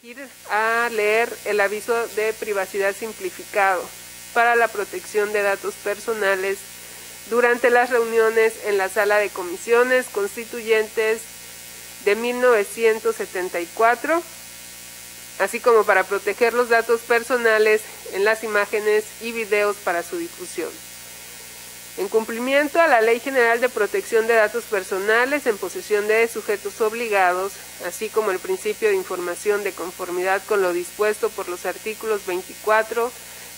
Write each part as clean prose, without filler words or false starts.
dirigir a leer el aviso de privacidad simplificado para la protección de datos personales durante las reuniones en la Sala de Comisiones Constituyentes de 1974, así como para proteger los datos personales en las imágenes y videos para su difusión. En cumplimiento a la Ley General de Protección de Datos Personales en posesión de sujetos obligados, así como el principio de información de conformidad con lo dispuesto por los artículos 24,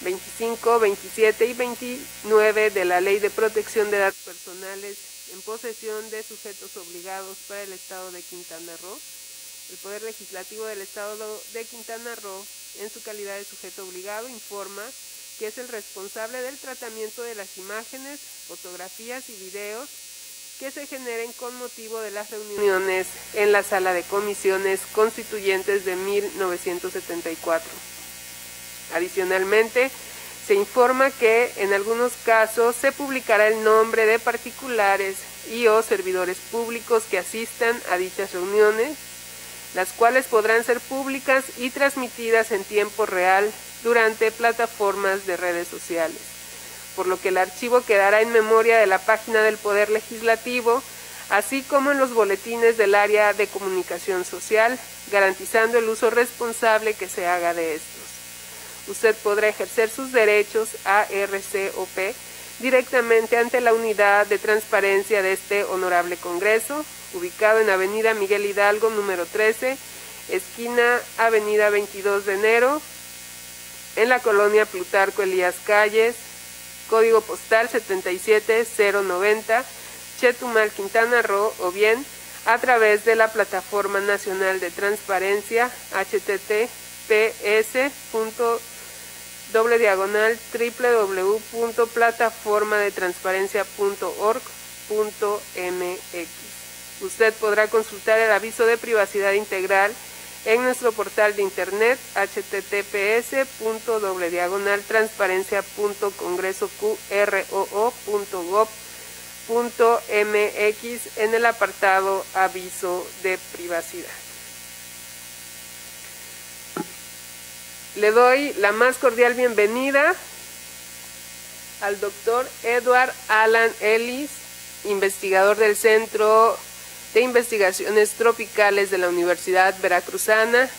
25, 27 y 29 de la Ley de Protección de Datos Personales en posesión de sujetos obligados para el Estado de Quintana Roo, el Poder Legislativo del Estado de Quintana Roo, en su calidad de sujeto obligado, informa que es el responsable del tratamiento de las imágenes, fotografías y videos que se generen con motivo de las reuniones en la Sala de Comisiones Constituyentes de 1974. Adicionalmente, se informa que en algunos casos se publicará el nombre de particulares y o servidores públicos que asistan a dichas reuniones, las cuales podrán ser públicas y transmitidas en tiempo real durante plataformas de redes sociales, por lo que el archivo quedará en memoria de la página del Poder Legislativo, así como en los boletines del área de comunicación social, garantizando el uso responsable que se haga de estos. Usted podrá ejercer sus derechos ARCOP directamente ante la Unidad de Transparencia de este Honorable Congreso, ubicado en Avenida Miguel Hidalgo, número 13, esquina Avenida 22 de Enero, en la colonia Plutarco Elías Calles, código postal 77090, Chetumal, Quintana Roo, o bien a través de la Plataforma Nacional de Transparencia, https://www.plataformadetransparencia.org.mx. Usted podrá consultar el aviso de privacidad integral en nuestro portal de internet https://transparencia.congreso.gov.mx en el apartado aviso de privacidad. Le doy la más cordial bienvenida al doctor Edward Alan Ellis, investigador del Centro de Investigaciones Tropicales de la Universidad Veracruzana,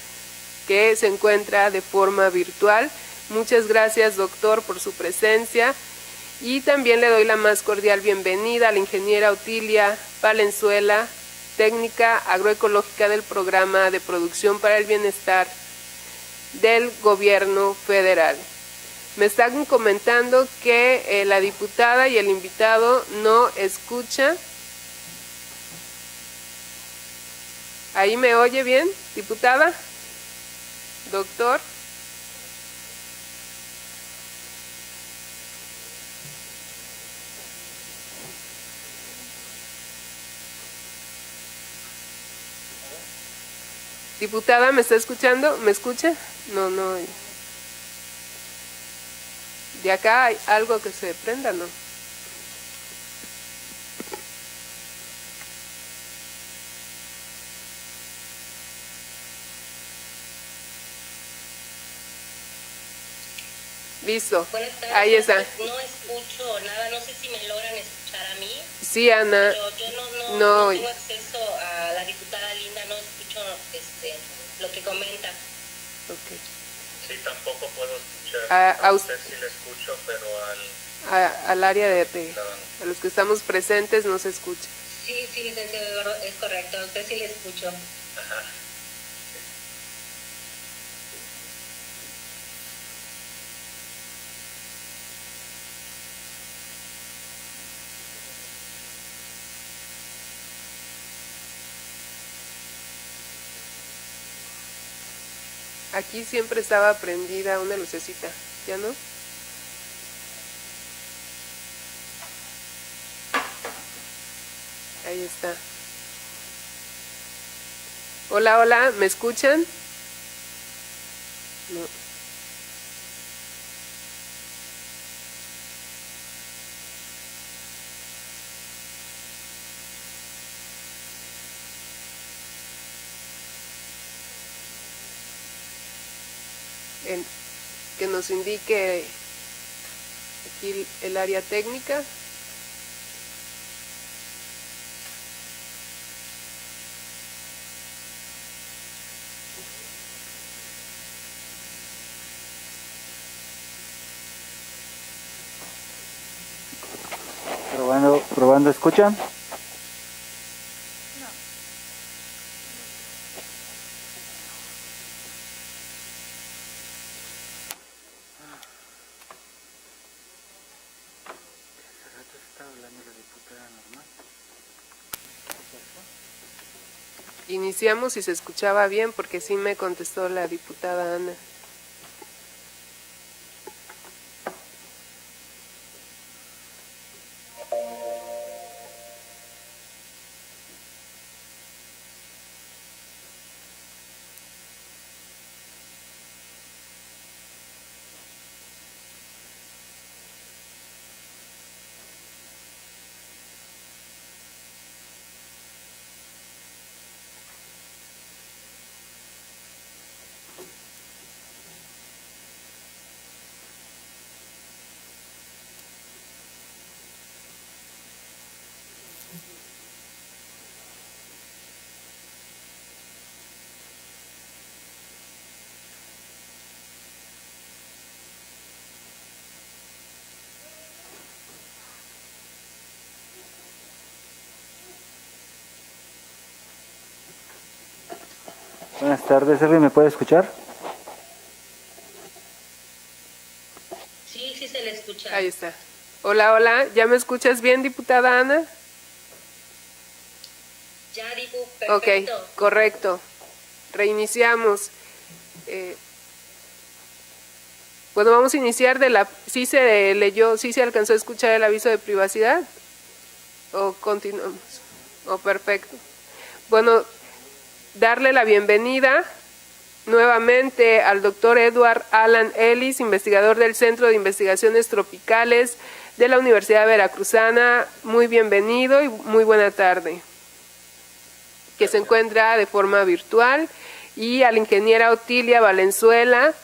que se encuentra de forma virtual. Muchas gracias, doctor, por su presencia. Y también le doy la más cordial bienvenida a la ingeniera Otilia Valenzuela, técnica agroecológica del Programa de Producción para el Bienestar del Gobierno Federal. Me están comentando que la diputada y el invitado no escuchan. ¿Ahí me oye bien, diputada? Doctor. Diputada, ¿me está escuchando? ¿Me escucha? No. De acá hay algo que se prenda, ¿no? Listo. Buenas tardes. Ahí está. No escucho nada, no sé si me logran escuchar a mí. Sí, Ana. Pero yo no tengo acceso a la diputada Linda, no escucho lo que comenta. Okay. Sí, tampoco puedo escuchar. A usted sí le escucho, pero al área de a los que estamos presentes no se escucha. Sí, licenciado Eduardo, es correcto, a usted sí le escucho. Ajá. Aquí siempre estaba prendida una lucecita, ¿ya no? Ahí está. Hola, ¿me escuchan? No. que nos indique aquí el área técnica. Probando, ¿escuchan? Iniciamos y se escuchaba bien porque sí me contestó la diputada Ana. Buenas tardes, ¿alguien me puede escuchar? Sí, sí se le escucha. Ahí está. Hola, hola, ¿ya me escuchas bien, diputada Ana? Ya, Dipu, perfecto. Ok, correcto. Reiniciamos. Bueno, vamos a iniciar de la... ¿Sí se leyó, sí se alcanzó a escuchar el aviso de privacidad? ¿O continuamos? Perfecto. Bueno, darle la bienvenida nuevamente al doctor Edward Alan Ellis, investigador del Centro de Investigaciones Tropicales de la Universidad Veracruzana. Muy bienvenido y muy buena tarde. Que se encuentra de forma virtual. Y a la ingeniera Otilia Valenzuela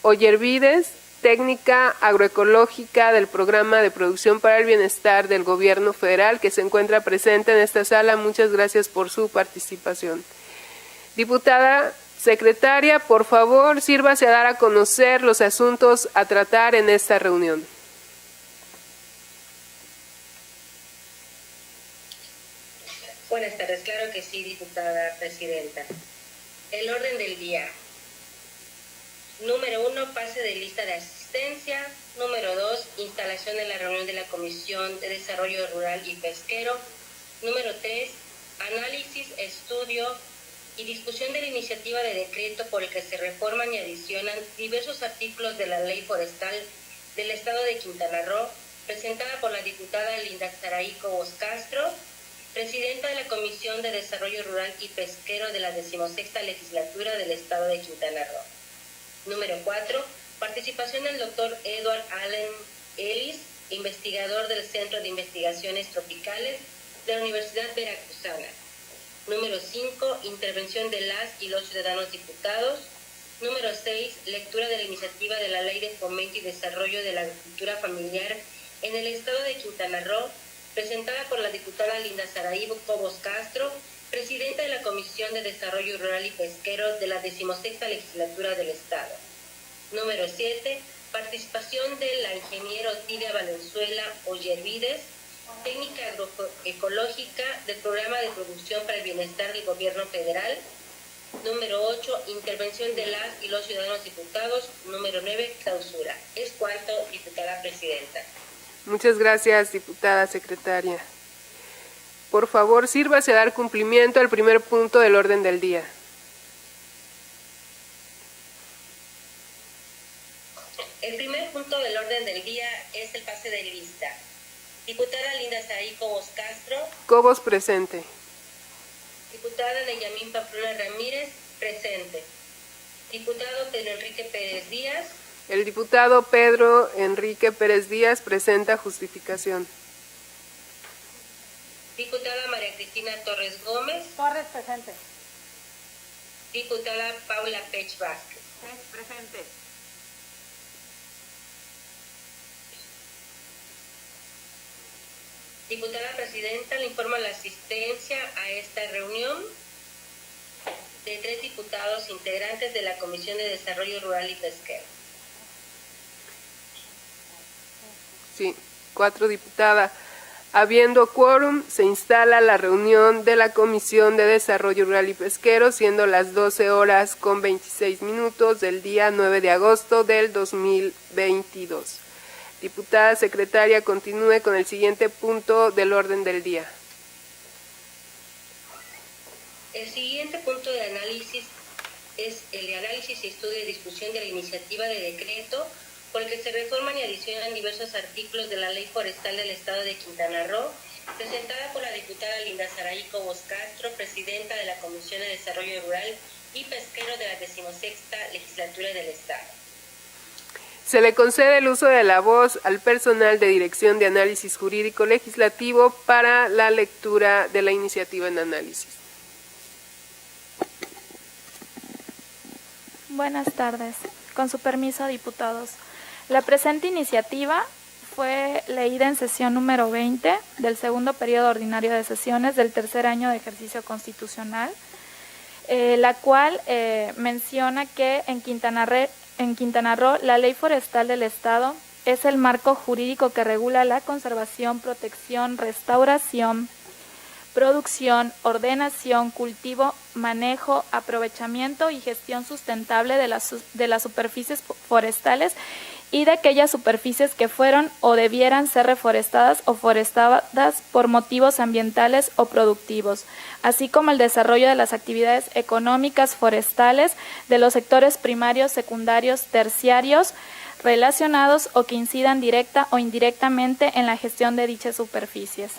Ollervides, técnica agroecológica del Programa de Producción para el Bienestar del Gobierno Federal, que se encuentra presente en esta sala. Muchas gracias por su participación. Diputada secretaria, por favor, sírvase a dar a conocer los asuntos a tratar en esta reunión. Buenas tardes, claro que sí, diputada presidenta. El orden del día. Número 1, pase de lista de asistencia. Número 2, instalación de la reunión de la Comisión de Desarrollo Rural y Pesquero. Número 3, análisis, estudio y discusión de la iniciativa de decreto por el que se reforman y adicionan diversos artículos de la Ley Forestal del Estado de Quintana Roo, presentada por la diputada Linda Saraí Cobos Castro, presidenta de la Comisión de Desarrollo Rural y Pesquero de la 16ª Legislatura del Estado de Quintana Roo. Número 4, participación del doctor Edward Alan Ellis, investigador del Centro de Investigaciones Tropicales de la Universidad Veracruzana. Número 5, intervención de las y los ciudadanos diputados. Número 6, lectura de la iniciativa de la Ley de Fomento y Desarrollo de la Agricultura Familiar en el Estado de Quintana Roo, presentada por la diputada Linda Saraí Cobos Castro, presidenta de la Comisión de Desarrollo Rural y Pesquero de la 16ª Legislatura del Estado. Número 7, participación de la ingeniera Otilia Valenzuela Ollervides, técnica agroecológica del Programa de Producción para el Bienestar del Gobierno Federal. Número 8, intervención de las y los ciudadanos diputados. Número 9, clausura. Es cuanto, diputada presidenta. Muchas gracias, diputada secretaria. Por favor, sírvase a dar cumplimiento al primer punto del orden del día. El primer punto del orden del día es el pase de lista. Diputada Linda Saraí Cobos Castro. Cobos, presente. Diputada Neyamín Pamplona Ramírez, presente. Diputado Pedro Enrique Pérez Díaz. El diputado Pedro Enrique Pérez Díaz presenta justificación. Diputada María Cristina Torres Gómez. Torres, presente. Diputada Paula Pech Vázquez. Presente. Diputada Presidenta, le informo la asistencia a esta reunión de 3 diputados integrantes de la Comisión de Desarrollo Rural y Pesquero. Sí, 4 diputadas. Habiendo quórum, se instala la reunión de la Comisión de Desarrollo Rural y Pesquero, siendo las 12:26 del día 9 de agosto del 2022. Diputada secretaria, continúe con el siguiente punto del orden del día. El siguiente punto de análisis es el de análisis y estudio de discusión de la iniciativa de decreto por el que se reforman y adicionan diversos artículos de la Ley Forestal del Estado de Quintana Roo, presentada por la diputada Linda Saraí Cobos Castro, presidenta de la Comisión de Desarrollo Rural y Pesquero de la 16ª Legislatura del Estado. Se le concede el uso de la voz al personal de Dirección de Análisis Jurídico Legislativo para la lectura de la iniciativa en análisis. Buenas tardes. Con su permiso, diputados. La presente iniciativa fue leída en sesión número 20 del segundo periodo ordinario de sesiones del tercer año de ejercicio constitucional, la cual menciona que en Quintana Roo la Ley Forestal del Estado es el marco jurídico que regula la conservación, protección, restauración, producción, ordenación, cultivo, manejo, aprovechamiento y gestión sustentable de las superficies forestales y de aquellas superficies que fueron o debieran ser reforestadas o forestadas por motivos ambientales o productivos, así como el desarrollo de las actividades económicas forestales de los sectores primarios, secundarios, terciarios, relacionados o que incidan directa o indirectamente en la gestión de dichas superficies.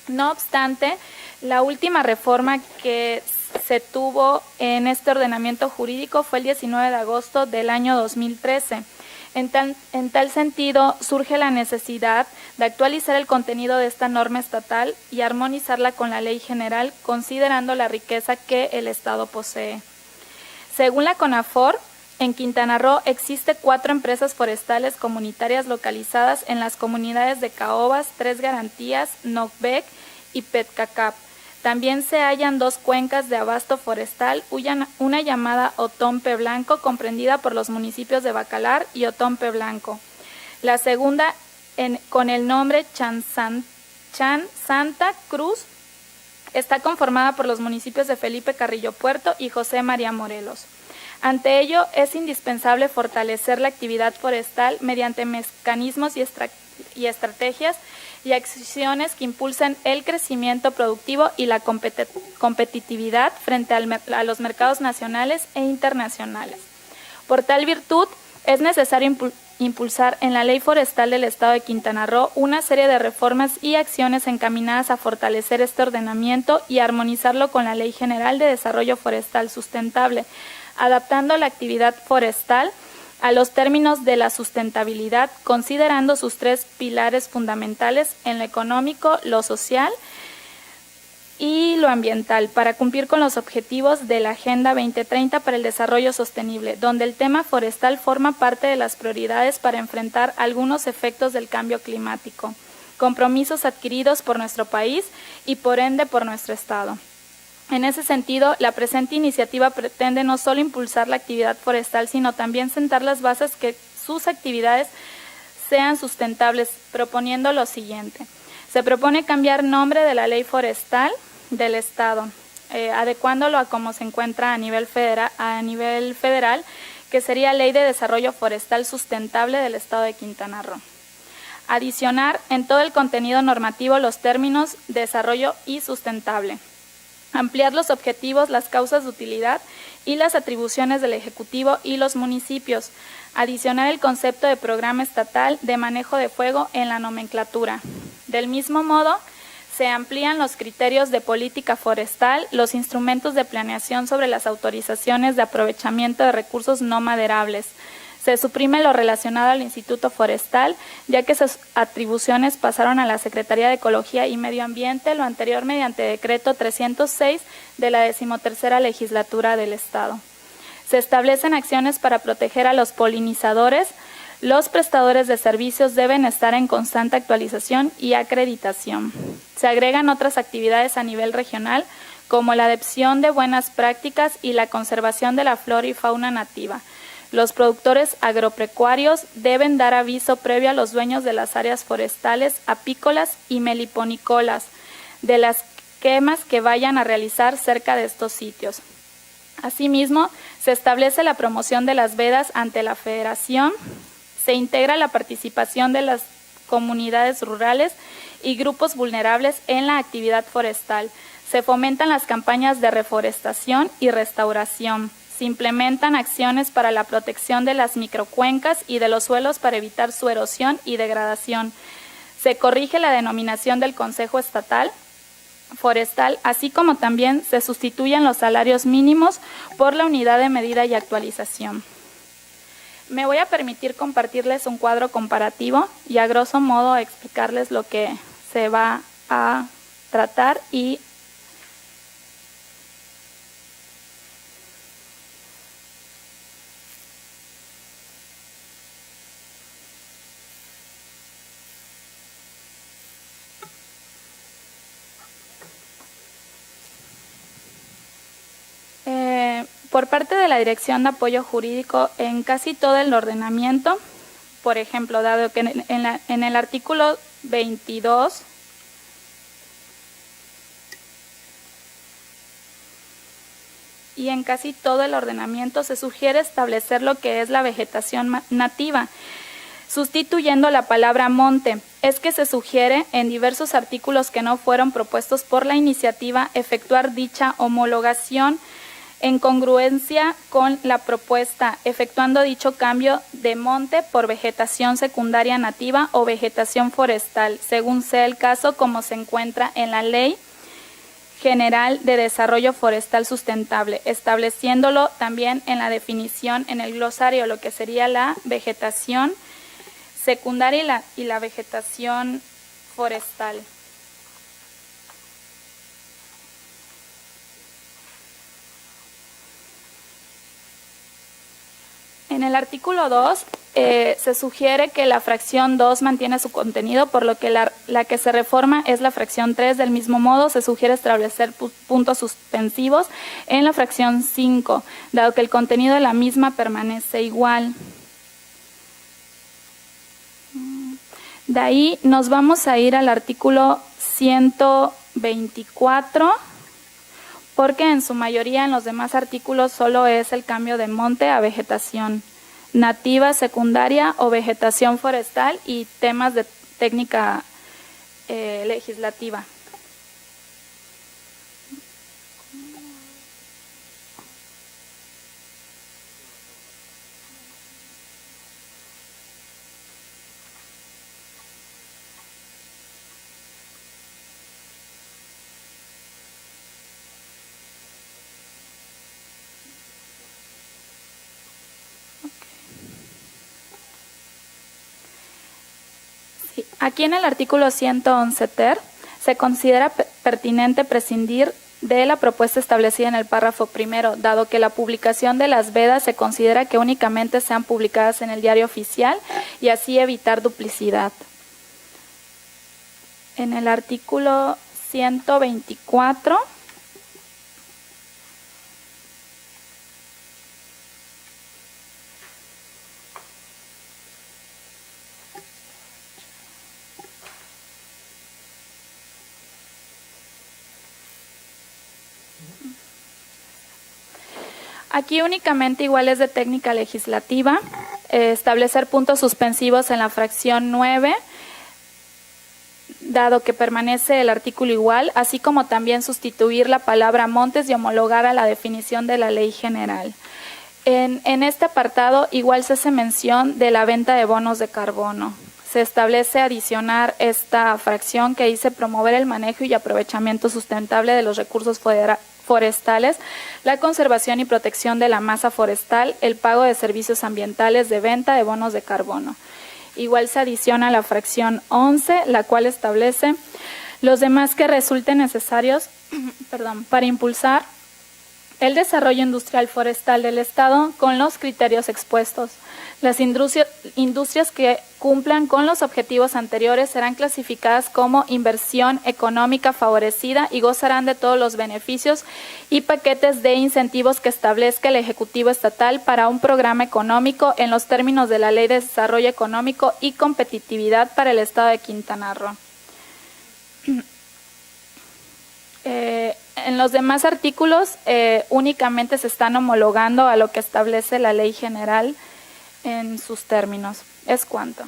No obstante, la última reforma que se tuvo en este ordenamiento jurídico fue el 19 de agosto del año 2013. En tal sentido, surge la necesidad de actualizar el contenido de esta norma estatal y armonizarla con la ley general, considerando la riqueza que el Estado posee. Según la CONAFOR, en Quintana Roo existe 4 empresas forestales comunitarias localizadas en las comunidades de Caobas, Tres Garantías, Nocbec y Petcacap. También se hallan 2 cuencas de abasto forestal, una llamada Otompe Blanco, comprendida por los municipios de Bacalar y Otompe Blanco. La segunda, con el nombre Chan Santa Cruz, está conformada por los municipios de Felipe Carrillo Puerto y José María Morelos. Ante ello, es indispensable fortalecer la actividad forestal mediante mecanismos y estrategias y acciones que impulsen el crecimiento productivo y la competitividad frente a los mercados nacionales e internacionales. Por tal virtud, es necesario impulsar en la Ley Forestal del Estado de Quintana Roo una serie de reformas y acciones encaminadas a fortalecer este ordenamiento y armonizarlo con la Ley General de Desarrollo Forestal Sustentable, adaptando la actividad forestal a los términos de la sustentabilidad, considerando sus 3 pilares fundamentales en lo económico, lo social y lo ambiental, para cumplir con los objetivos de la Agenda 2030 para el Desarrollo Sostenible, donde el tema forestal forma parte de las prioridades para enfrentar algunos efectos del cambio climático, compromisos adquiridos por nuestro país y por ende por nuestro Estado. En ese sentido, la presente iniciativa pretende no solo impulsar la actividad forestal, sino también sentar las bases que sus actividades sean sustentables, proponiendo lo siguiente. Se propone cambiar nombre de la Ley Forestal del Estado, adecuándolo a cómo se encuentra a nivel federal, que sería Ley de Desarrollo Forestal Sustentable del Estado de Quintana Roo. Adicionar en todo el contenido normativo los términos desarrollo y sustentable. Ampliar los objetivos, las causas de utilidad y las atribuciones del Ejecutivo y los municipios. Adicionar el concepto de programa estatal de manejo de fuego en la nomenclatura. Del mismo modo, se amplían los criterios de política forestal, los instrumentos de planeación sobre las autorizaciones de aprovechamiento de recursos no maderables. Se suprime lo relacionado al Instituto Forestal, ya que sus atribuciones pasaron a la Secretaría de Ecología y Medio Ambiente, lo anterior mediante decreto 306 de la 13ª Legislatura del Estado. Se establecen acciones para proteger a los polinizadores, Los prestadores de servicios deben estar en constante actualización y acreditación. Se agregan otras actividades a nivel regional, como la adopción de buenas prácticas y la conservación de la flora y fauna nativa. Los productores agropecuarios deben dar aviso previo a los dueños de las áreas forestales, apícolas y meliponicolas de las quemas que vayan a realizar cerca de estos sitios. Asimismo, se establece la promoción de las vedas ante la Federación, se integra la participación de las comunidades rurales y grupos vulnerables en la actividad forestal, se fomentan las campañas de reforestación y restauración, se implementan acciones para la protección de las microcuencas y de los suelos para evitar su erosión y degradación, se corrige la denominación del Consejo Estatal Forestal, así como también se sustituyen los salarios mínimos por la unidad de medida y actualización. Me voy a permitir compartirles un cuadro comparativo y a grosso modo explicarles lo que se va a tratar y por parte de la Dirección de Apoyo Jurídico, en casi todo el ordenamiento, por ejemplo, dado que en el artículo 22 y en casi todo el ordenamiento se sugiere establecer lo que es la vegetación nativa, sustituyendo la palabra monte. Es que se sugiere en diversos artículos que no fueron propuestos por la iniciativa efectuar dicha homologación en congruencia con la propuesta, efectuando dicho cambio de monte por vegetación secundaria nativa o vegetación forestal, según sea el caso, como se encuentra en la Ley General de Desarrollo Forestal Sustentable, estableciéndolo también en la definición en el glosario, lo que sería la vegetación secundaria y la vegetación forestal. En el artículo 2 se sugiere que la fracción 2 mantiene su contenido, por lo que la que se reforma es la fracción 3. Del mismo modo, se sugiere establecer puntos suspensivos en la fracción 5, dado que el contenido de la misma permanece igual. De ahí nos vamos a ir al artículo 124, porque en su mayoría en los demás artículos solo es el cambio de monte a vegetación nativa, secundaria o vegetación forestal y temas de técnica legislativa. Aquí en el artículo 111 ter se considera pertinente prescindir de la propuesta establecida en el párrafo primero, dado que la publicación de las vedas se considera que únicamente sean publicadas en el diario oficial y así evitar duplicidad. En el artículo 124 aquí únicamente igual es de técnica legislativa, establecer puntos suspensivos en la fracción 9, dado que permanece el artículo igual, así como también sustituir la palabra montes y homologar a la definición de la ley general. En este apartado igual se hace mención de la venta de bonos de carbono. Se establece adicionar esta fracción que dice promover el manejo y aprovechamiento sustentable de los recursos forestales, la conservación y protección de la masa forestal, el pago de servicios ambientales de venta de bonos de carbono. Igual se adiciona la fracción 11, la cual establece los demás que resulten necesarios para impulsar el desarrollo industrial forestal del Estado con los criterios expuestos. Las industrias que cumplan con los objetivos anteriores serán clasificadas como inversión económica favorecida y gozarán de todos los beneficios y paquetes de incentivos que establezca el Ejecutivo Estatal para un programa económico en los términos de la Ley de Desarrollo Económico y Competitividad para el Estado de Quintana Roo. En los demás artículos únicamente se están homologando a lo que establece la Ley General en sus términos. Es cuanto.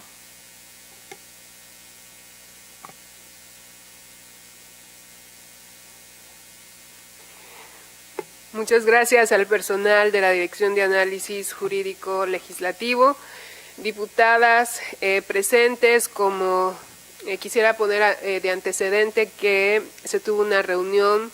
Muchas gracias al personal de la Dirección de Análisis Jurídico Legislativo, diputadas presentes. Como quisiera poner de antecedente que se tuvo una reunión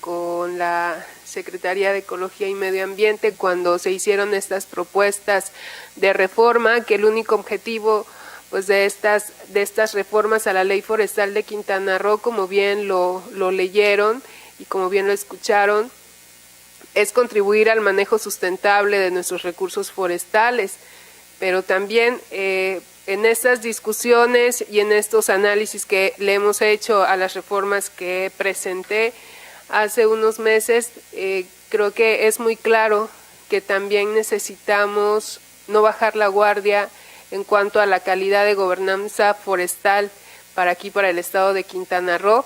con la Secretaría de Ecología y Medio Ambiente cuando se hicieron estas propuestas de reforma, que el único objetivo pues de estas reformas a la Ley Forestal de Quintana Roo, como bien lo leyeron y como bien lo escucharon, es contribuir al manejo sustentable de nuestros recursos forestales, pero también en estas discusiones y en estos análisis que le hemos hecho a las reformas que presenté hace unos meses, creo que es muy claro que también necesitamos no bajar la guardia en cuanto a la calidad de gobernanza forestal para el Estado de Quintana Roo,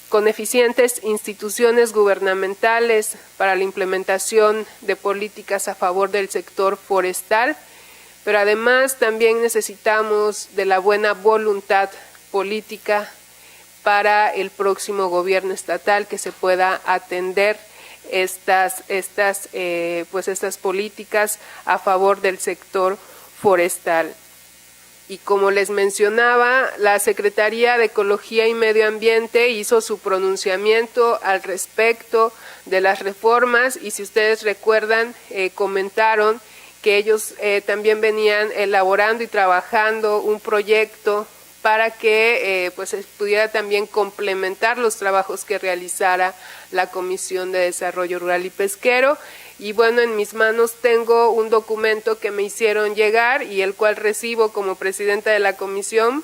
con eficientes instituciones gubernamentales para la implementación de políticas a favor del sector forestal, pero además también necesitamos de la buena voluntad política para el próximo gobierno estatal, que se pueda atender estas políticas a favor del sector forestal. Y como les mencionaba, la Secretaría de Ecología y Medio Ambiente hizo su pronunciamiento al respecto de las reformas, y si ustedes recuerdan, comentaron que ellos también venían elaborando y trabajando un proyecto para que se pudiera también complementar los trabajos que realizara la Comisión de Desarrollo Rural y Pesquero. Y bueno, en mis manos tengo un documento que me hicieron llegar y el cual recibo como presidenta de la comisión,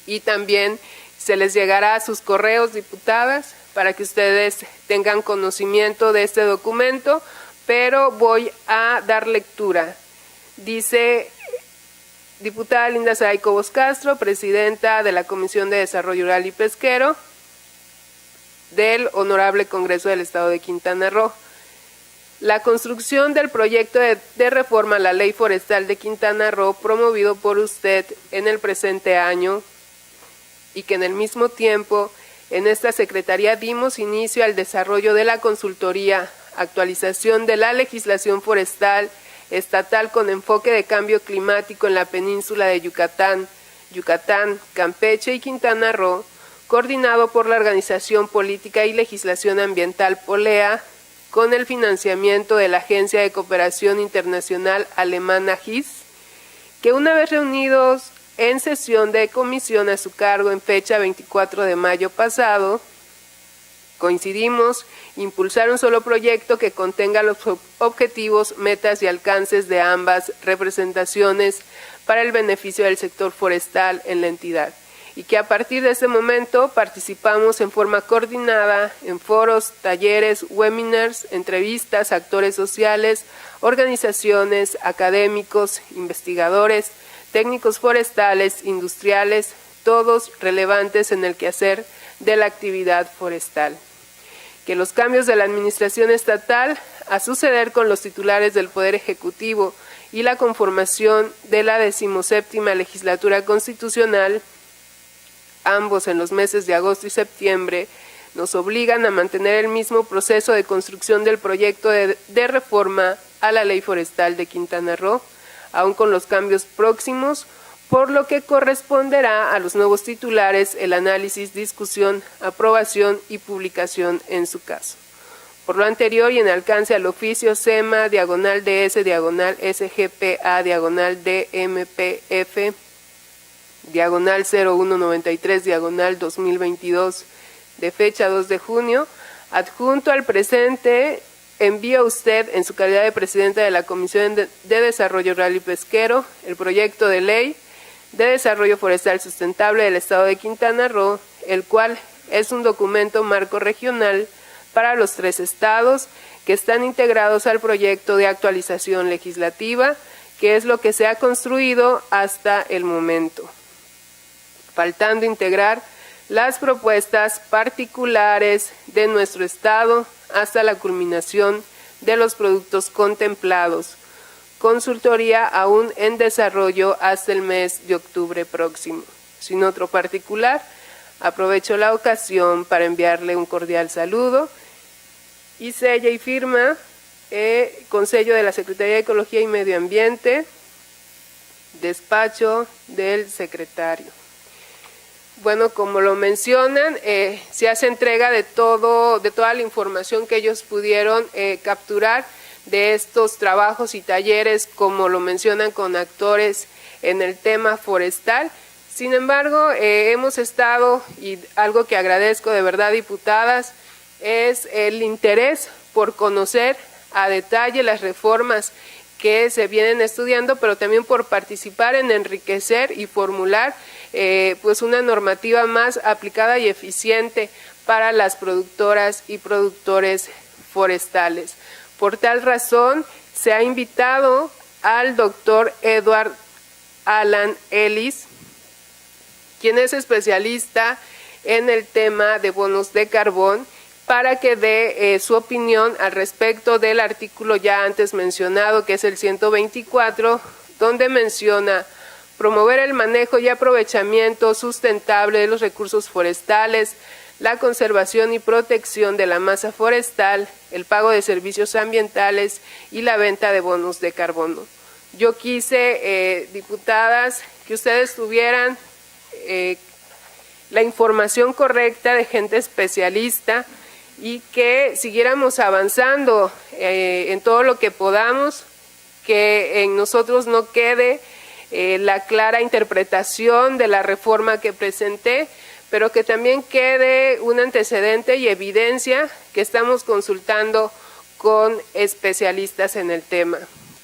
y también se les llegará a sus correos, diputadas, para que ustedes tengan conocimiento de este documento, pero voy a dar lectura. Dice: diputada Linda Saray Cobos Castro, presidenta de la Comisión de Desarrollo Rural y Pesquero del Honorable Congreso del Estado de Quintana Roo. La construcción del proyecto de reforma a la Ley Forestal de Quintana Roo, promovido por usted en el presente año, y que en el mismo tiempo en esta Secretaría dimos inicio al desarrollo de la consultoría, actualización de la legislación forestal estatal con enfoque de cambio climático en la península de Yucatán, Campeche y Quintana Roo, coordinado por la Organización Política y Legislación Ambiental POLEA, con el financiamiento de la Agencia de Cooperación Internacional Alemana GIS, que una vez reunidos en sesión de comisión a su cargo en fecha 24 de mayo pasado, coincidimos impulsar un solo proyecto que contenga los objetivos, metas y alcances de ambas representaciones para el beneficio del sector forestal en la entidad, y que a partir de ese momento participamos en forma coordinada en foros, talleres, webinars, entrevistas a actores sociales, organizaciones, académicos, investigadores, técnicos forestales, industriales, todos relevantes en el quehacer de la actividad forestal. Que los cambios de la administración estatal, a suceder con los titulares del Poder Ejecutivo y la conformación de la 17ª Legislatura Constitucional, ambos en los meses de agosto y septiembre, nos obligan a mantener el mismo proceso de construcción del proyecto de reforma a la Ley Forestal de Quintana Roo, aun con los cambios próximos, por lo que corresponderá a los nuevos titulares el análisis, discusión, aprobación y publicación en su caso. Por lo anterior y en alcance al oficio SEMA, /DS, /SGPA, /DMPF, /0193, /2022, de fecha 2 de junio, adjunto al presente envía usted, en su calidad de presidenta de la Comisión de Desarrollo Rural y Pesquero, el proyecto de ley de desarrollo forestal sustentable del Estado de Quintana Roo, el cual es un documento marco regional para los 3 estados que están integrados al proyecto de actualización legislativa, que es lo que se ha construido hasta el momento, faltando integrar las propuestas particulares de nuestro estado hasta la culminación de los productos contemplados. Consultoría aún en desarrollo hasta el mes de octubre próximo. Sin otro particular, aprovecho la ocasión para enviarle un cordial saludo y sella y firma con sello de la Secretaría de Ecología y Medio Ambiente, despacho del secretario. Bueno, como lo mencionan, se hace entrega de toda la información que ellos pudieron capturar de estos trabajos y talleres, como lo mencionan, con actores en el tema forestal. Sin embargo, hemos estado, y algo que agradezco de verdad, diputadas, es el interés por conocer a detalle las reformas que se vienen estudiando, pero también por participar en enriquecer y formular pues una normativa más aplicada y eficiente para las productoras y productores forestales. Por tal razón, se ha invitado al doctor Edward Alan Ellis, quien es especialista en el tema de bonos de carbón, para que dé su opinión al respecto del artículo ya antes mencionado, que es el 124, donde menciona promover el manejo y aprovechamiento sustentable de los recursos forestales, la conservación y protección de la masa forestal, el pago de servicios ambientales y la venta de bonos de carbono. Yo quise, diputadas, que ustedes tuvieran la información correcta de gente especialista y que siguiéramos avanzando en todo lo que podamos, que en nosotros no quede la clara interpretación de la reforma que presenté, pero que también quede un antecedente y evidencia que estamos consultando con especialistas en el tema.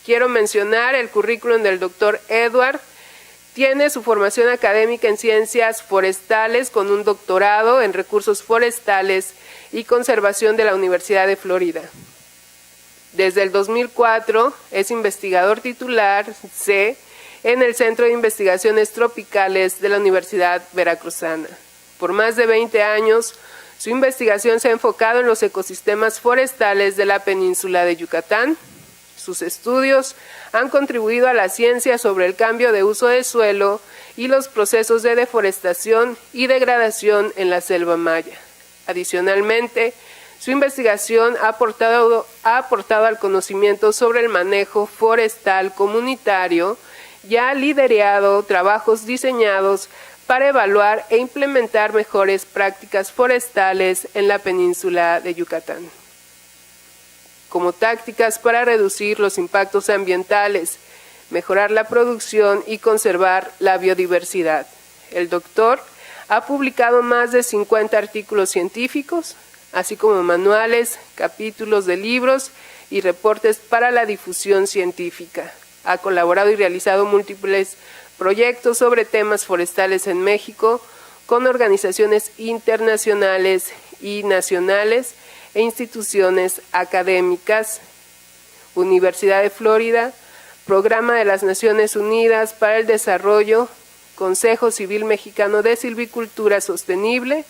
Quiero mencionar el currículum del doctor Edward. Tiene su formación académica en ciencias forestales con un doctorado en recursos forestales y conservación de la Universidad de Florida. Desde el 2004 es investigador titular C en el Centro de Investigaciones Tropicales de la Universidad Veracruzana. Por más de 20 años, su investigación se ha enfocado en los ecosistemas forestales de la península de Yucatán. Sus estudios han contribuido a la ciencia sobre el cambio de uso de suelo y los procesos de deforestación y degradación en la selva maya. Adicionalmente, su investigación ha aportado al conocimiento sobre el manejo forestal comunitario y ha liderado trabajos diseñados para evaluar e implementar mejores prácticas forestales en la península de Yucatán, como tácticas para reducir los impactos ambientales, mejorar la producción y conservar la biodiversidad. El doctor ha publicado más de 50 artículos científicos, así como manuales, capítulos de libros y reportes para la difusión científica. Ha colaborado y realizado múltiples proyectos sobre temas forestales en México con organizaciones internacionales y nacionales e instituciones académicas, Universidad de Florida, Programa de las Naciones Unidas para el Desarrollo, Consejo Civil Mexicano de Silvicultura Sostenible,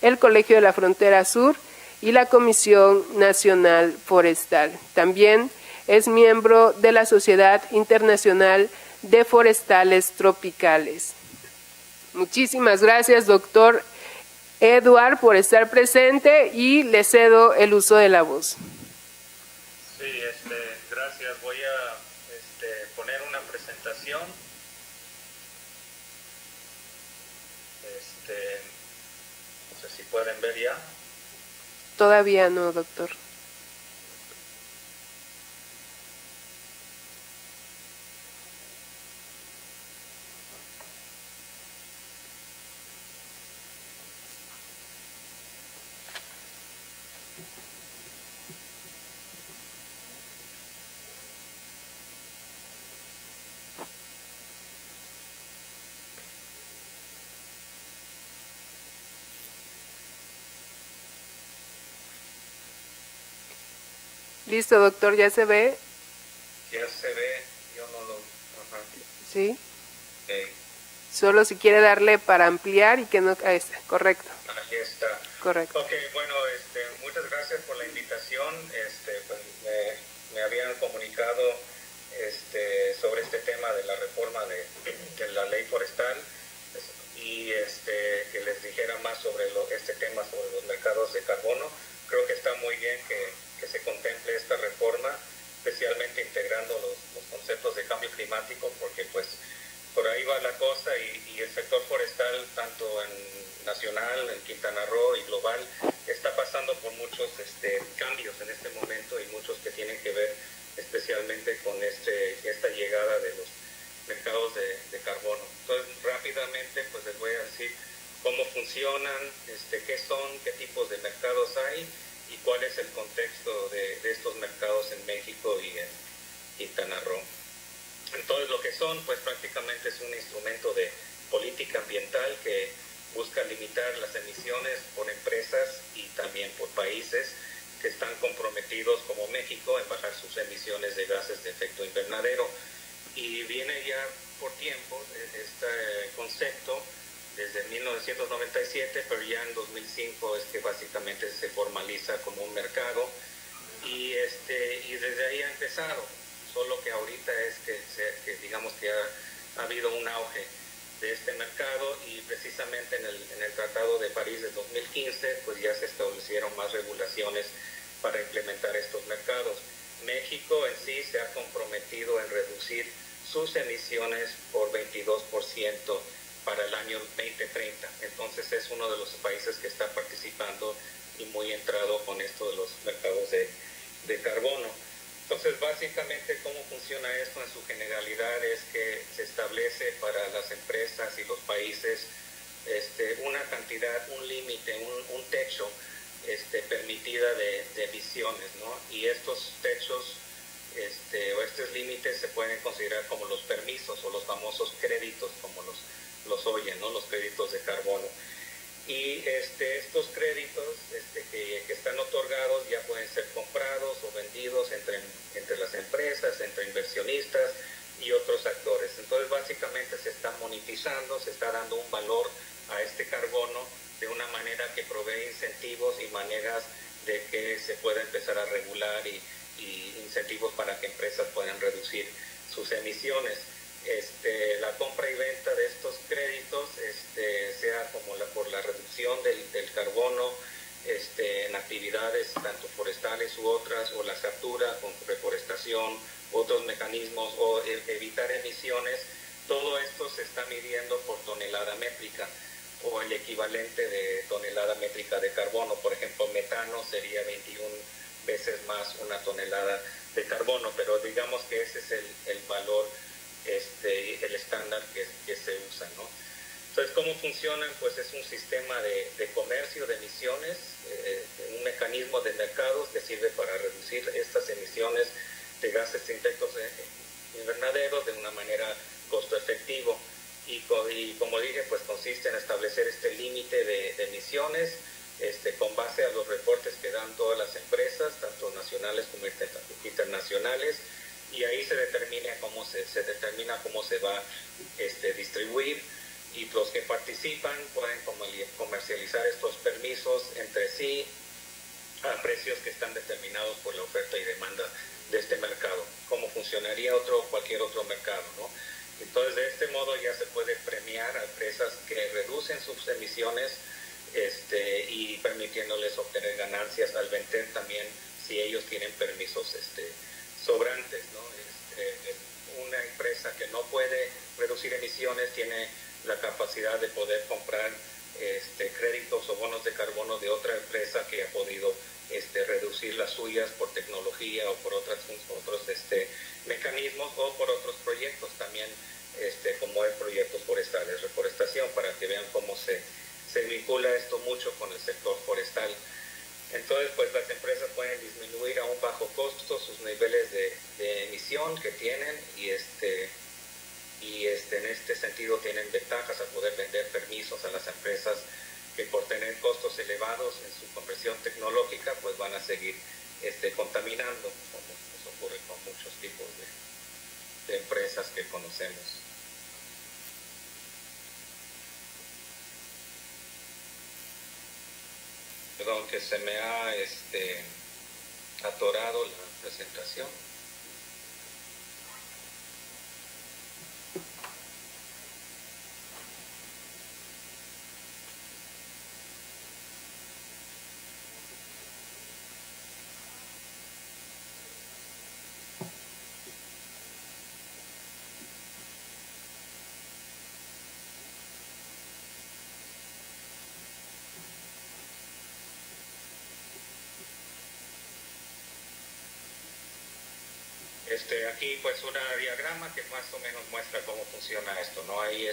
el Colegio de la Frontera Sur y la Comisión Nacional Forestal. También es miembro de la Sociedad Internacional de Forestales Tropicales. Muchísimas gracias, doctor Edward, por estar presente y le cedo el uso de la voz. Sí, gracias. Voy a poner una presentación. No sé si pueden ver ya. Todavía no, doctor. Listo, doctor, ¿ya se ve? Ya se ve, yo no lo... Ajá. Sí. Okay. Solo si quiere darle para ampliar y que no... Ahí está, correcto. Ahí está. Correcto. Ok, bueno, muchas gracias por la invitación. Pues, me habían comunicado sobre este tema de la reforma de la ley forestal y que les dijera más sobre este tema, sobre los mercados de carbono. Creo que está muy bien que se contemple esta reforma, especialmente integrando los conceptos de cambio climático, porque pues por ahí va la cosa y el sector forestal, tanto en nacional, en Quintana Roo y global, está pasando por muchos cambios en este momento y muchos que tienen que ver especialmente con esta llegada de los mercados de carbono. Entonces, rápidamente pues les voy a decir cómo funcionan, qué son, qué tipos de mercados hay y cuál es el contexto de estos mercados en México y en Quintana Roo. Entonces, lo que son, pues prácticamente es un instrumento de política ambiental que busca limitar las emisiones por empresas y también por países que están comprometidos, como México, en bajar sus emisiones de gases de efecto invernadero. Y viene ya por tiempo este concepto desde 1997, pero ya en 2005 es que básicamente se formaliza como un mercado y desde ahí ha empezado, solo que ahorita es que digamos que ha habido un auge de este mercado y precisamente en el Tratado de París de 2015 pues ya se establecieron más regulaciones para implementar estos mercados. México en sí se ha comprometido en reducir sus emisiones por 22% para el año 2030. Entonces es uno de los países que está participando y muy entrado con esto de los mercados de carbono. Entonces, básicamente, ¿cómo funciona esto en su generalidad? Es que se establece para las empresas y los países una cantidad, un límite, un techo permitida de emisiones, ¿no? Y estos techos o estos límites se pueden considerar como los permisos o los famosos créditos, como los oyen, ¿no? Los créditos de carbono. Y estos créditos que están otorgados ya pueden ser comprados o vendidos entre las empresas, entre inversionistas y otros actores. Entonces básicamente se está monetizando, se está dando un valor a este carbono de una manera que provee incentivos y maneras de que se pueda empezar a regular y incentivos para que empresas puedan reducir sus emisiones. La compra y venta de estos créditos, sea como por la reducción del carbono en actividades tanto forestales u otras, o la captura con reforestación, otros mecanismos, o evitar emisiones, todo esto se está midiendo por tonelada métrica o el equivalente de tonelada métrica de carbono. Por ejemplo, metano sería 21 veces más una tonelada de carbono, pero digamos que ese es el valor, el estándar que se usa, ¿no? Entonces, ¿cómo funcionan? Pues es un sistema de comercio de emisiones, un mecanismo de mercados que sirve para reducir estas emisiones de gases de efecto invernadero de una manera costo efectivo. Y como dije, pues consiste en establecer este límite de emisiones con base a los reportes que dan todas las empresas, tanto nacionales como internacionales, y ahí se determina cómo se va a distribuir, y los que participan pueden comercializar estos permisos entre sí a precios que están determinados por la oferta y demanda de este mercado, como funcionaría cualquier otro mercado, ¿no? Entonces, de este modo ya se puede premiar a empresas que reducen sus emisiones y permitiéndoles obtener ganancias al vender también si ellos tienen permisos sobrantes, ¿no? Una empresa que no puede reducir emisiones tiene la capacidad de poder comprar créditos o bonos de carbono de otra empresa que ha podido reducir las suyas por tecnología o por otros mecanismos, o por otros proyectos también, como es proyectos forestales, reforestación, para que vean cómo se vincula esto mucho con el sector forestal. Entonces, pues las empresas pueden disminuir a un bajo costo sus niveles de emisión que tienen y en este sentido tienen ventajas a poder vender permisos a las empresas que por tener costos elevados en su conversión tecnológica pues van a seguir contaminando. Perdón, que se me ha atorado la presentación. Aquí pues un diagrama que más o menos muestra cómo funciona esto, ¿no? Hay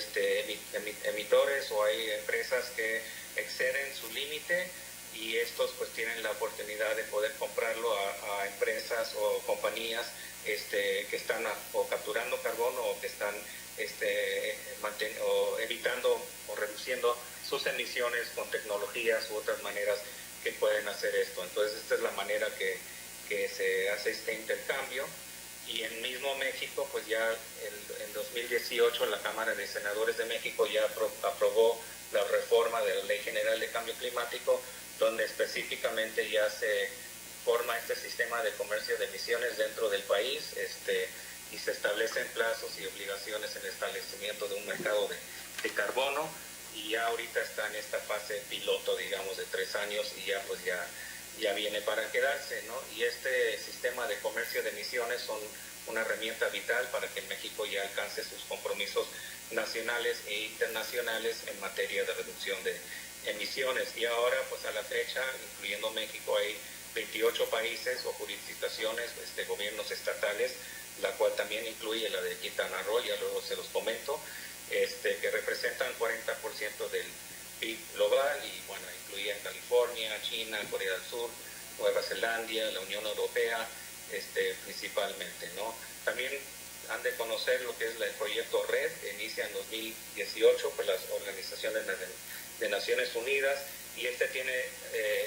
emitores o hay empresas que exceden su límite y estos pues tienen la oportunidad de poder comprarlo a empresas o compañías que están o capturando carbono o que están o evitando o reduciendo sus emisiones con tecnologías u otras maneras que pueden hacer esto. Entonces esta es la manera que se hace este intercambio. Y en mismo México, pues ya en 2018 la Cámara de Senadores de México ya aprobó la reforma de la Ley General de Cambio Climático, donde específicamente ya se forma este sistema de comercio de emisiones dentro del país y se establecen plazos y obligaciones en el establecimiento de un mercado de carbono, y ya ahorita está en esta fase piloto, digamos, de 3 años y ya pues ya viene para quedarse, ¿no? Y este sistema de comercio de emisiones son una herramienta vital para que México ya alcance sus compromisos nacionales e internacionales en materia de reducción de emisiones. Y ahora, pues a la fecha, incluyendo México, hay 28 países o jurisdicciones, gobiernos estatales, la cual también incluye la de Quintana Roo, ya luego se los comento, que representan 40% del PIB global, y bueno, incluyen California, China, Corea del Sur, Nueva Zelanda, la Unión Europea, principalmente, ¿no? También han de conocer lo que es el proyecto RED, que inicia en 2018 por las organizaciones de Naciones Unidas, y tiene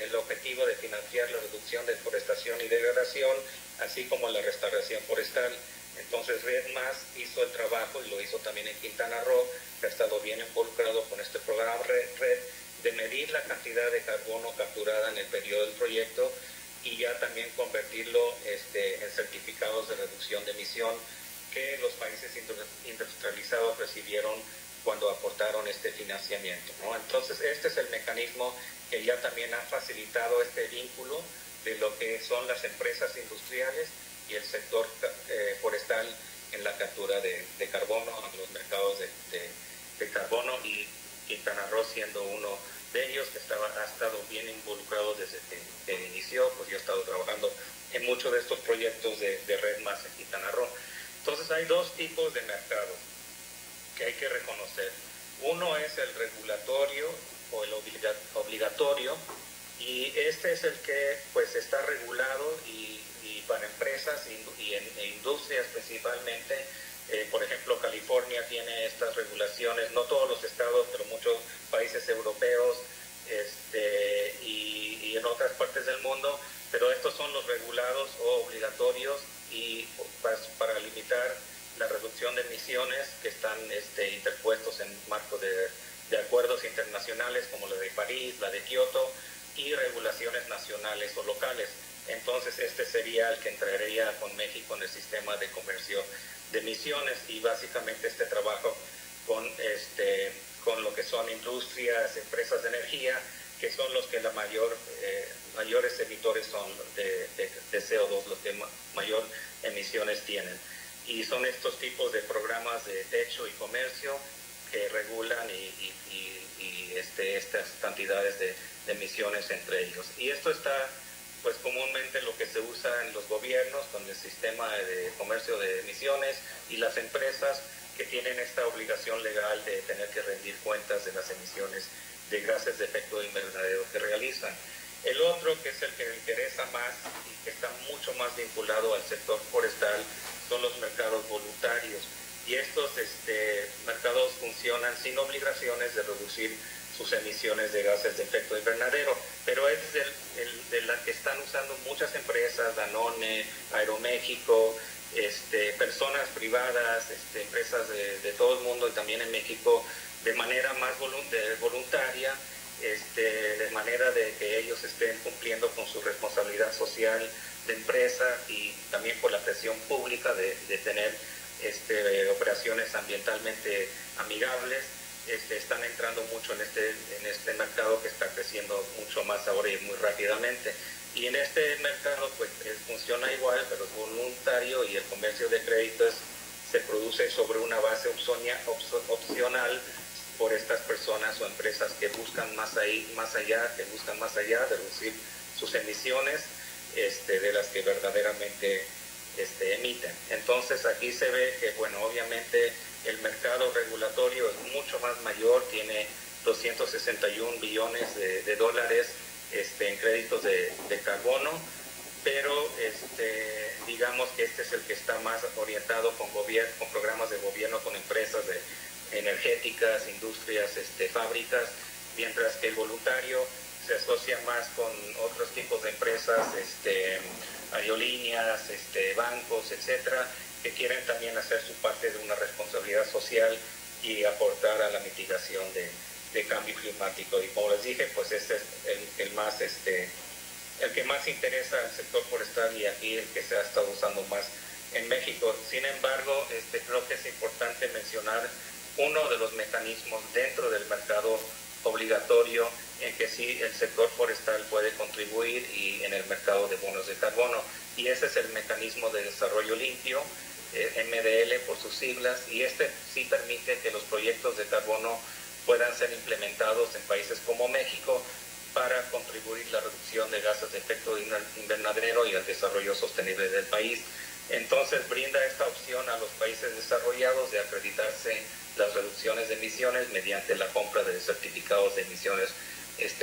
el objetivo de financiar la reducción de deforestación y degradación, así como la restauración forestal. Entonces RED Más hizo el trabajo, y lo hizo también en Quintana Roo, que ha estado bien involucrado con este programa RED, de medir la cantidad de carbono capturada en el periodo del proyecto y ya también convertirlo en certificados de reducción de emisión que los países industrializados recibieron cuando aportaron este financiamiento, ¿no? Entonces este es el mecanismo que ya también ha facilitado este vínculo de lo que son las empresas industriales y el sector forestal en la captura de carbono en los mercados de carbono, y Quintana Roo siendo uno de ellos que ha estado bien involucrado desde que inició. Pues yo he estado trabajando en muchos de estos proyectos de Red Más en Quintana Roo. Entonces hay dos tipos de mercados que hay que reconocer. Uno es el regulatorio o el obligatorio, y este es el que pues está regulado y para empresas e industrias principalmente. Por ejemplo, California tiene estas regulaciones, no todos los estados, pero muchos países europeos y en otras partes del mundo, pero estos son los regulados o obligatorios, y para limitar la reducción de emisiones que están interpuestos en marco de acuerdos internacionales como la de París, la de Kioto, y regulaciones nacionales o locales. Entonces sería el que entraría con México en el sistema de comercio de emisiones, y básicamente trabajo con lo que son industrias, empresas de energía, que son los que mayores emitores son de CO2, los que mayor emisiones tienen. Y son estos tipos de programas de techo y comercio que regulan estas cantidades de emisiones entre ellos. Y esto está pues comúnmente lo que se usa en los gobiernos con el sistema de comercio de emisiones, y las empresas que tienen esta obligación legal de tener que rendir cuentas de las emisiones de gases de efecto invernadero que realizan. El otro, que es el que me interesa más y que está mucho más vinculado al sector forestal, son los mercados voluntarios. Y estos mercados funcionan sin obligaciones de reducir sus emisiones de gases de efecto invernadero, pero es de la que están usando muchas empresas, Danone, Aeroméxico, personas privadas, empresas de todo el mundo y también en México, de manera más voluntaria, de manera de que ellos estén cumpliendo con su responsabilidad social de empresa y también por la presión pública de tener operaciones ambientalmente amigables. Están entrando mucho en este mercado que está creciendo mucho más ahora y muy rápidamente. Y en este mercado pues funciona igual, pero es voluntario, y el comercio de créditos se produce sobre una base opcional por estas personas o empresas que buscan más allá de reducir sus emisiones de las que verdaderamente emiten. Entonces aquí se ve que, bueno, obviamente el mercado regulatorio es mucho más mayor, tiene 261 billones de dólares en créditos de carbono, pero digamos que este es el que está más orientado con programas de gobierno, con empresas energéticas, industrias, fábricas, mientras que el voluntario se asocia más con otros tipos de empresas, aerolíneas, bancos, etcétera, que quieren también hacer su parte de una responsabilidad social y aportar a la mitigación de cambio climático. Y como les dije, pues este es el que más interesa al sector forestal, y aquí el que se ha estado usando más en México. Sin embargo, creo que es importante mencionar uno de los mecanismos dentro del mercado obligatorio en que sí el sector forestal puede contribuir, y en el mercado de bonos de carbono, y ese es el mecanismo de desarrollo limpio, MDL por sus siglas, y sí permite que los proyectos de carbono puedan ser implementados en países como México para contribuir a la reducción de gases de efecto invernadero y al desarrollo sostenible del país. Entonces brinda esta opción a los países desarrollados de acreditarse las reducciones de emisiones mediante la compra de certificados de emisiones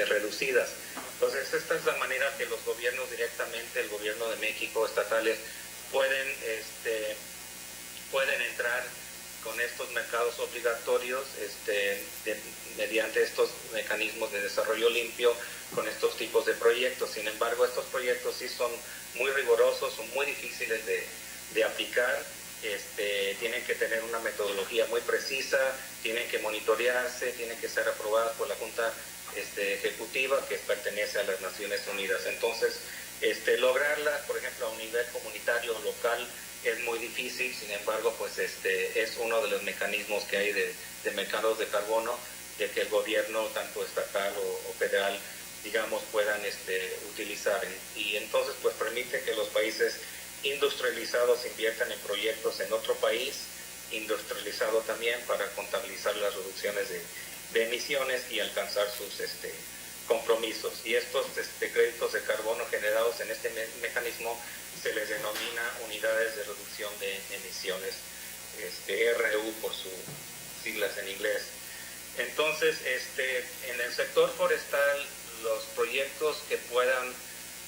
reducidas. Entonces esta es la manera que los gobiernos directamente, el gobierno de México, estatales, pueden entrar con estos mercados obligatorios mediante estos mecanismos de desarrollo limpio con estos tipos de proyectos. Sin embargo, estos proyectos sí son muy rigurosos, son muy difíciles de aplicar, tienen que tener una metodología muy precisa, tienen que monitorearse, tienen que ser aprobadas por la Junta Ejecutiva que pertenece a las Naciones Unidas. Entonces, lograrlas, por ejemplo, a un nivel comunitario o local, es muy difícil. Sin embargo, pues es uno de los mecanismos que hay de mercados de carbono, de que el gobierno, tanto estatal o federal, digamos, puedan utilizar. Y entonces pues permite que los países industrializados inviertan en proyectos en otro país industrializado también, para contabilizar las reducciones de emisiones y alcanzar sus compromisos. Y estos créditos de carbono generados en este mecanismo se les denomina unidades de reducción de emisiones, RU por sus siglas en inglés. Entonces, en el sector forestal, los proyectos que puedan,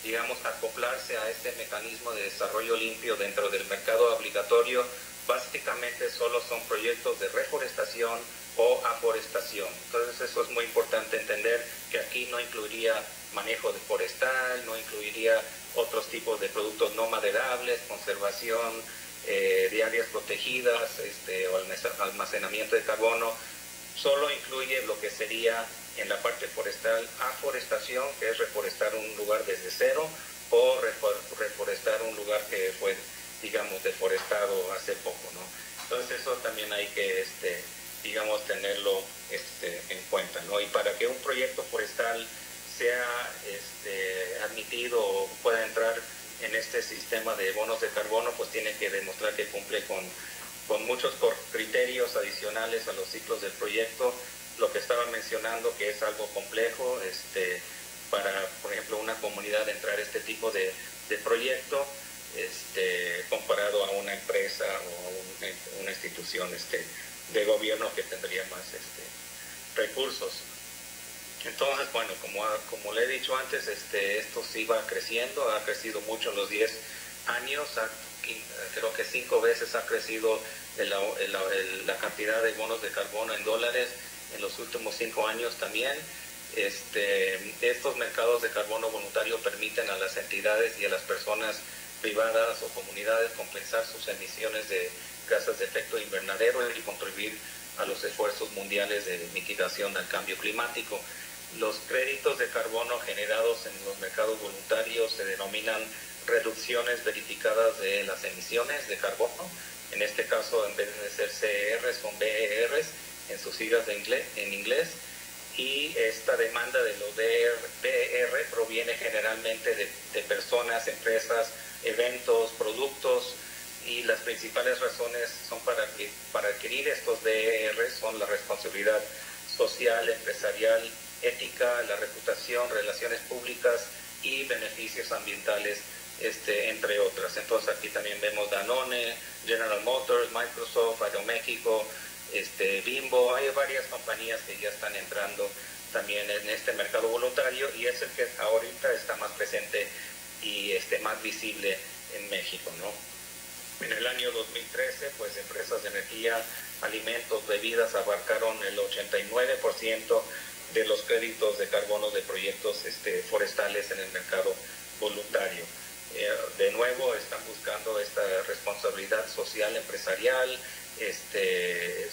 digamos, acoplarse a este mecanismo de desarrollo limpio dentro del mercado obligatorio, básicamente solo son proyectos de reforestación o aforestación. Entonces eso es muy importante entender, que aquí no incluiría manejo de forestal, no incluiría otros tipos de productos no maderables, conservación de áreas protegidas o almacenamiento de carbono. Solo incluye lo que sería en la parte forestal aforestación, que es reforestar un lugar desde cero, o reforestar un lugar que fue, digamos, deforestado hace poco, ¿no? Entonces eso también hay que, digamos, tenerlo en cuenta, ¿no? Y para que un proyecto forestal sea admitido o pueda entrar en este sistema de bonos de carbono, pues tiene que demostrar que cumple con muchos criterios adicionales a los ciclos del proyecto. Lo que estaba mencionando, que es algo complejo para, por ejemplo, una comunidad entrar a este tipo de proyecto, comparado a una empresa o una institución de gobierno que tendría más recursos. Entonces, bueno, como le he dicho antes, esto sí va creciendo, ha crecido mucho en los 10 años, creo que 5 veces ha crecido la cantidad de bonos de carbono en dólares en los últimos 5 años también. Estos mercados de carbono voluntario permiten a las entidades y a las personas privadas o comunidades compensar sus emisiones de gases de efecto invernadero y contribuir a los esfuerzos mundiales de mitigación del cambio climático. Los créditos de carbono generados en los mercados voluntarios se denominan reducciones verificadas de las emisiones de carbono. En este caso, en vez de ser CERs, son BERs en sus siglas en inglés. Y esta demanda de los BER proviene generalmente de personas, empresas, eventos, productos, y las principales razones son para adquirir estos BER son la responsabilidad social, empresarial, ética, la reputación, relaciones públicas y beneficios ambientales, entre otras. Entonces aquí también vemos Danone, General Motors, Microsoft, Aeroméxico, Bimbo. Hay varias compañías que ya están entrando también en este mercado voluntario, y es el que ahorita está más presente y más visible en México, ¿no? En el año 2013, pues empresas de energía, alimentos, bebidas abarcaron el 89% de los créditos de carbono de proyectos forestales en el mercado voluntario. De nuevo están buscando esta responsabilidad social empresarial,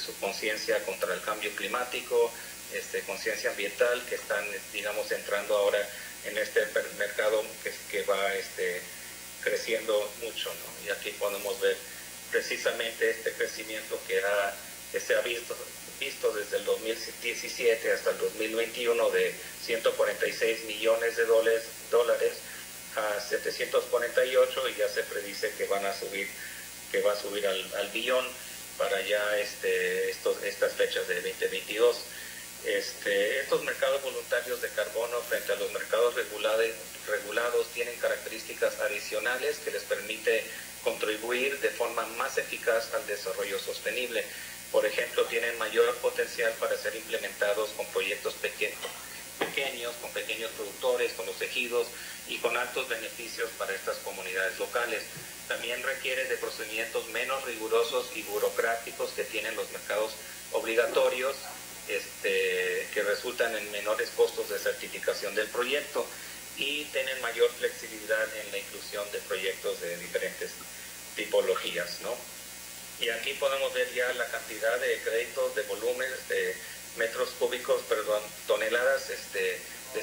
su conciencia contra el cambio climático, conciencia ambiental, que están, digamos, entrando ahora en este mercado que va creciendo mucho, ¿no? Y aquí podemos ver precisamente este crecimiento que se ha visto desde el 2017 hasta el 2021 de 146 millones de dólares a 748, y ya se predice que va a subir al billón para ya estas fechas de 2022. Estos mercados voluntarios de carbono frente a los mercados regulados tienen características adicionales que les permite contribuir de forma más eficaz al desarrollo sostenible. Por ejemplo, tienen mayor potencial para ser implementados con proyectos pequeños, con pequeños productores, con los ejidos y con altos beneficios para estas comunidades locales. También requiere de procedimientos menos rigurosos y burocráticos que tienen los mercados obligatorios, que resultan en menores costos de certificación del proyecto, y tienen mayor flexibilidad en la inclusión de proyectos de diferentes tipologías, ¿no? Y aquí podemos ver ya la cantidad de créditos, de volúmenes, de metros cúbicos, toneladas de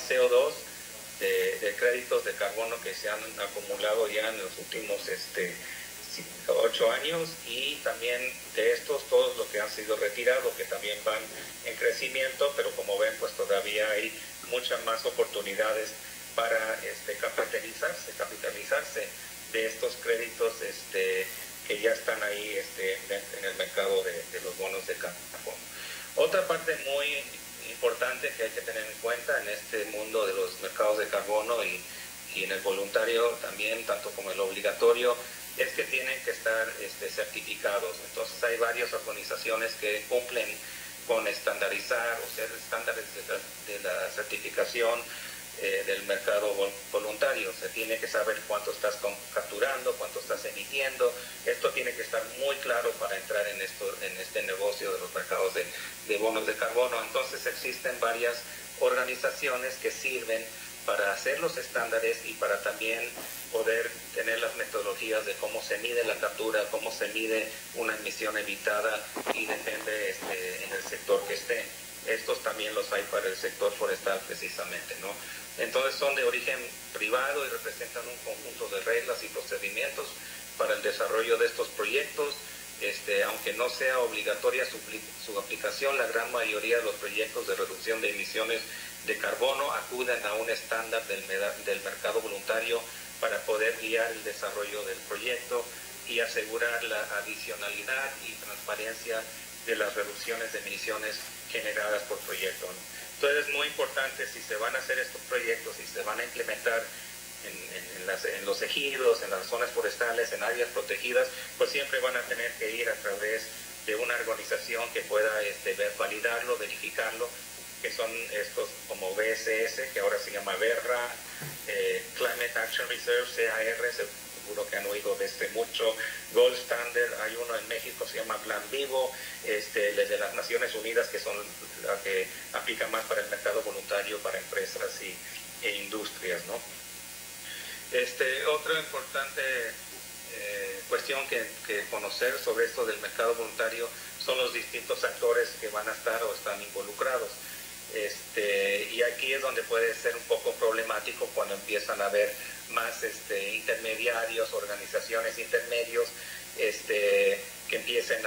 CO2, de créditos de carbono que se han acumulado ya en los últimos 8 años, y también de estos todos los que han sido retirados, que también van en crecimiento, pero como ven, pues todavía hay muchas más oportunidades para capitalizarse de estos créditos que ya están ahí en el mercado de los bonos de carbono. Otra parte muy importante que hay que tener en cuenta en este mundo de los mercados de carbono y en el voluntario también, tanto como el obligatorio, es que tienen que estar certificados. Entonces hay varias organizaciones que cumplen con estandarizar, o sea, estándares de la certificación del mercado voluntario. Se tiene que saber cuánto estás capturando, cuánto estás emitiendo. Esto tiene que estar muy claro para entrar en este negocio de los mercados de bonos de carbono. Entonces existen varias organizaciones que sirven para hacer los estándares y para también poder tener las metodologías de cómo se mide la captura, cómo se mide una emisión evitada, y depende en el sector que esté. Estos también los hay para el sector forestal precisamente, ¿no? Entonces son de origen privado y representan un conjunto de reglas y procedimientos para el desarrollo de estos proyectos. Aunque no sea obligatoria su aplicación, la gran mayoría de los proyectos de reducción de emisiones de carbono acuden a un estándar del mercado voluntario para poder guiar el desarrollo del proyecto y asegurar la adicionalidad y transparencia de las reducciones de emisiones generadas por proyecto, ¿no? Entonces es muy importante, si se van a hacer estos proyectos y se van a implementar en los ejidos, en las zonas forestales, en áreas protegidas, pues siempre van a tener que ir a través de una organización que pueda validarlo, verificarlo, que son estos como BSS, que ahora se llama BERRA, Climate Action Reserve, CAR, seguro que han oído de mucho, Gold Standard, hay uno en México, se llama Plan Vivo, de las Naciones Unidas, que son la que aplica más para el mercado voluntario, para empresas e industrias, ¿no? Otra importante cuestión que conocer sobre esto del mercado voluntario son los distintos actores que van a estar o están involucrados. Y aquí es donde puede ser un poco problemático cuando empiezan a haber más intermediarios, organizaciones intermedios que empiecen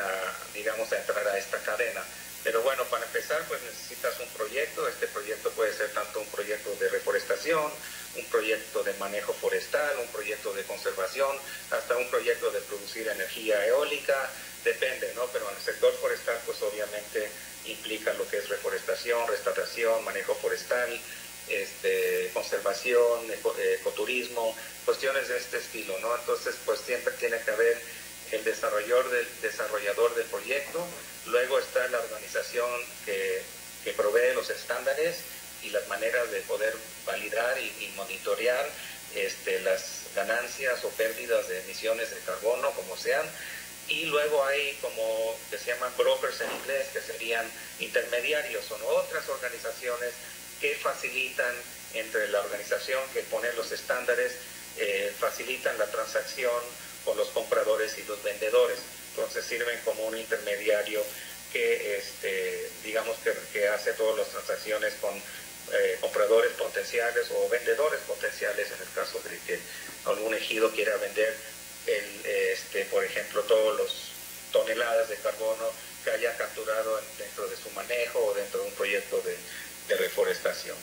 digamos, a entrar a esta cadena. Pero bueno, para empezar, pues necesitas un proyecto. Este proyecto puede ser tanto un proyecto de reforestación, un proyecto de manejo forestal, un proyecto de conservación, hasta un proyecto de producir energía eólica, depende, ¿no? Pero en el sector forestal, pues obviamente implica lo que es reforestación, restauración, manejo forestal, conservación, ecoturismo, cuestiones de este estilo, ¿no? Entonces, pues siempre tiene que haber el desarrollador del proyecto, luego está la organización que provee los estándares y las maneras de poder validar y monitorear las ganancias o pérdidas de emisiones de carbono, como sean, y luego hay como que se llaman brokers en inglés, que serían intermediarios, son otras organizaciones que facilitan entre la organización que pone los estándares, facilitan la transacción con los compradores y los vendedores. Entonces sirven como un intermediario que digamos que hace todas las transacciones con compradores potenciales o vendedores potenciales en el caso de que algún ejido quiera vender por ejemplo, todos los toneladas de carbono que haya capturado dentro de su manejo o dentro de un proyecto de reforestación.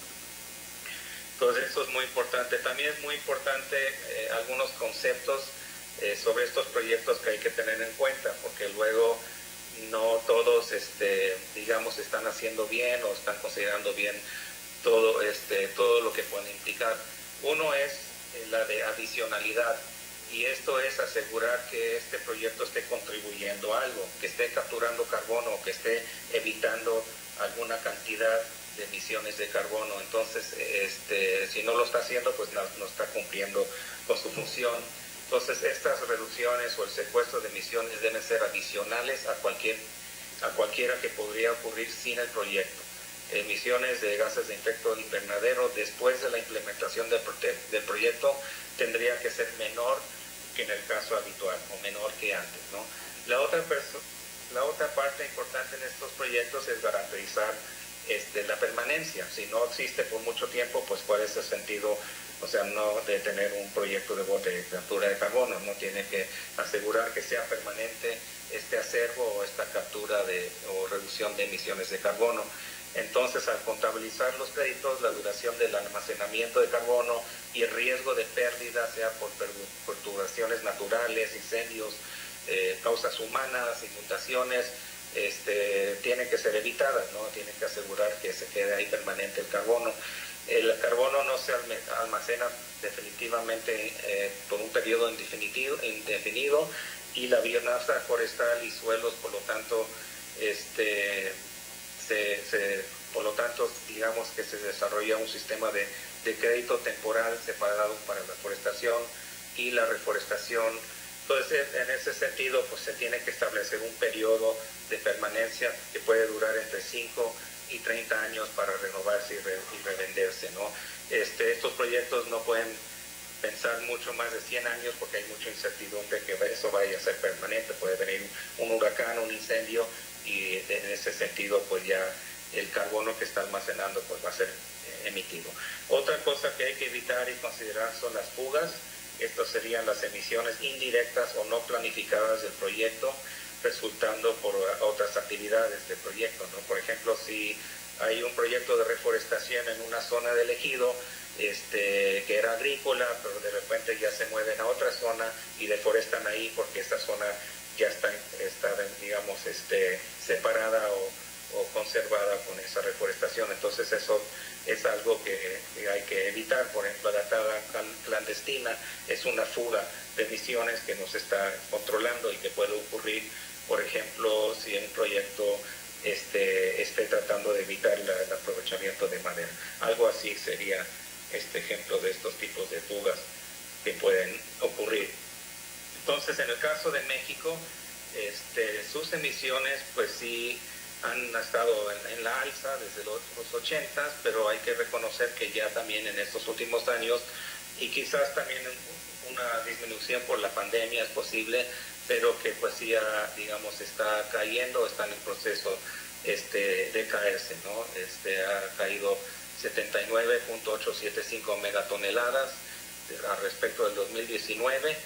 Entonces eso es muy importante. También es muy importante algunos conceptos sobre estos proyectos que hay que tener en cuenta, porque luego no todos, digamos, están haciendo bien o están considerando bien todo lo que puede implicar. Uno es la de adicionalidad, y esto es asegurar que este proyecto esté contribuyendo a algo, que esté capturando carbono, que esté evitando alguna cantidad de emisiones de carbono. Entonces, si no lo está haciendo, pues no está cumpliendo con su función. Entonces, estas reducciones o el secuestro de emisiones deben ser adicionales a cualquiera que podría ocurrir sin el proyecto. Emisiones de gases de efecto invernadero después de la implementación del proyecto tendría que ser menor que en el caso habitual o menor que antes, ¿no? La otra parte importante en estos proyectos es garantizar la permanencia. Si no existe por mucho tiempo, pues puede ser sentido, o sea, no de tener un proyecto de captura de carbono, no tiene que asegurar que sea permanente este acervo o esta captura o reducción de emisiones de carbono. Entonces, al contabilizar los créditos, la duración del almacenamiento de carbono y el riesgo de pérdida, sea por perturbaciones naturales, incendios, causas humanas, inundaciones, tienen que ser evitadas, ¿no? Tienen que asegurar que se quede ahí permanente el carbono. El carbono no se almacena definitivamente por un periodo indefinido, y la biomasa forestal y suelos, por lo tanto, digamos que se desarrolla un sistema de crédito temporal separado para la forestación y la reforestación. Entonces, en ese sentido, pues se tiene que establecer un periodo de permanencia que puede durar entre 5 y 30 años para renovarse y revenderse, ¿no? Estos proyectos no pueden pensar mucho más de 100 años porque hay mucha incertidumbre que eso vaya a ser permanente. Puede venir un huracán, un incendio, y en ese sentido, pues ya el carbono que está almacenando pues va a ser emitido. Otra cosa que hay que evitar y considerar son las fugas. Estas serían las emisiones indirectas o no planificadas del proyecto, resultando por otras actividades del proyecto, ¿no? Por ejemplo, si hay un proyecto de reforestación en una zona del ejido que era agrícola, pero de repente ya se mueven a otra zona y deforestan ahí porque esta zona ya está digamos, separada o conservada con esa reforestación. Entonces eso es algo que hay que evitar. Por ejemplo, la tala clandestina es una fuga de emisiones que no se está controlando y que puede ocurrir, por ejemplo, si en un proyecto esté tratando de evitar el aprovechamiento de madera. Algo así sería ejemplo de estos tipos de fugas que pueden ocurrir. Entonces, en el caso de México, sus emisiones pues sí han estado en la alza desde los 80, pero hay que reconocer que ya también en estos últimos años, y quizás también una disminución por la pandemia es posible, pero que pues ya, digamos, está cayendo, está en el proceso decaerse, ¿no? Ha caído 79.875 megatoneladas respecto del 2019.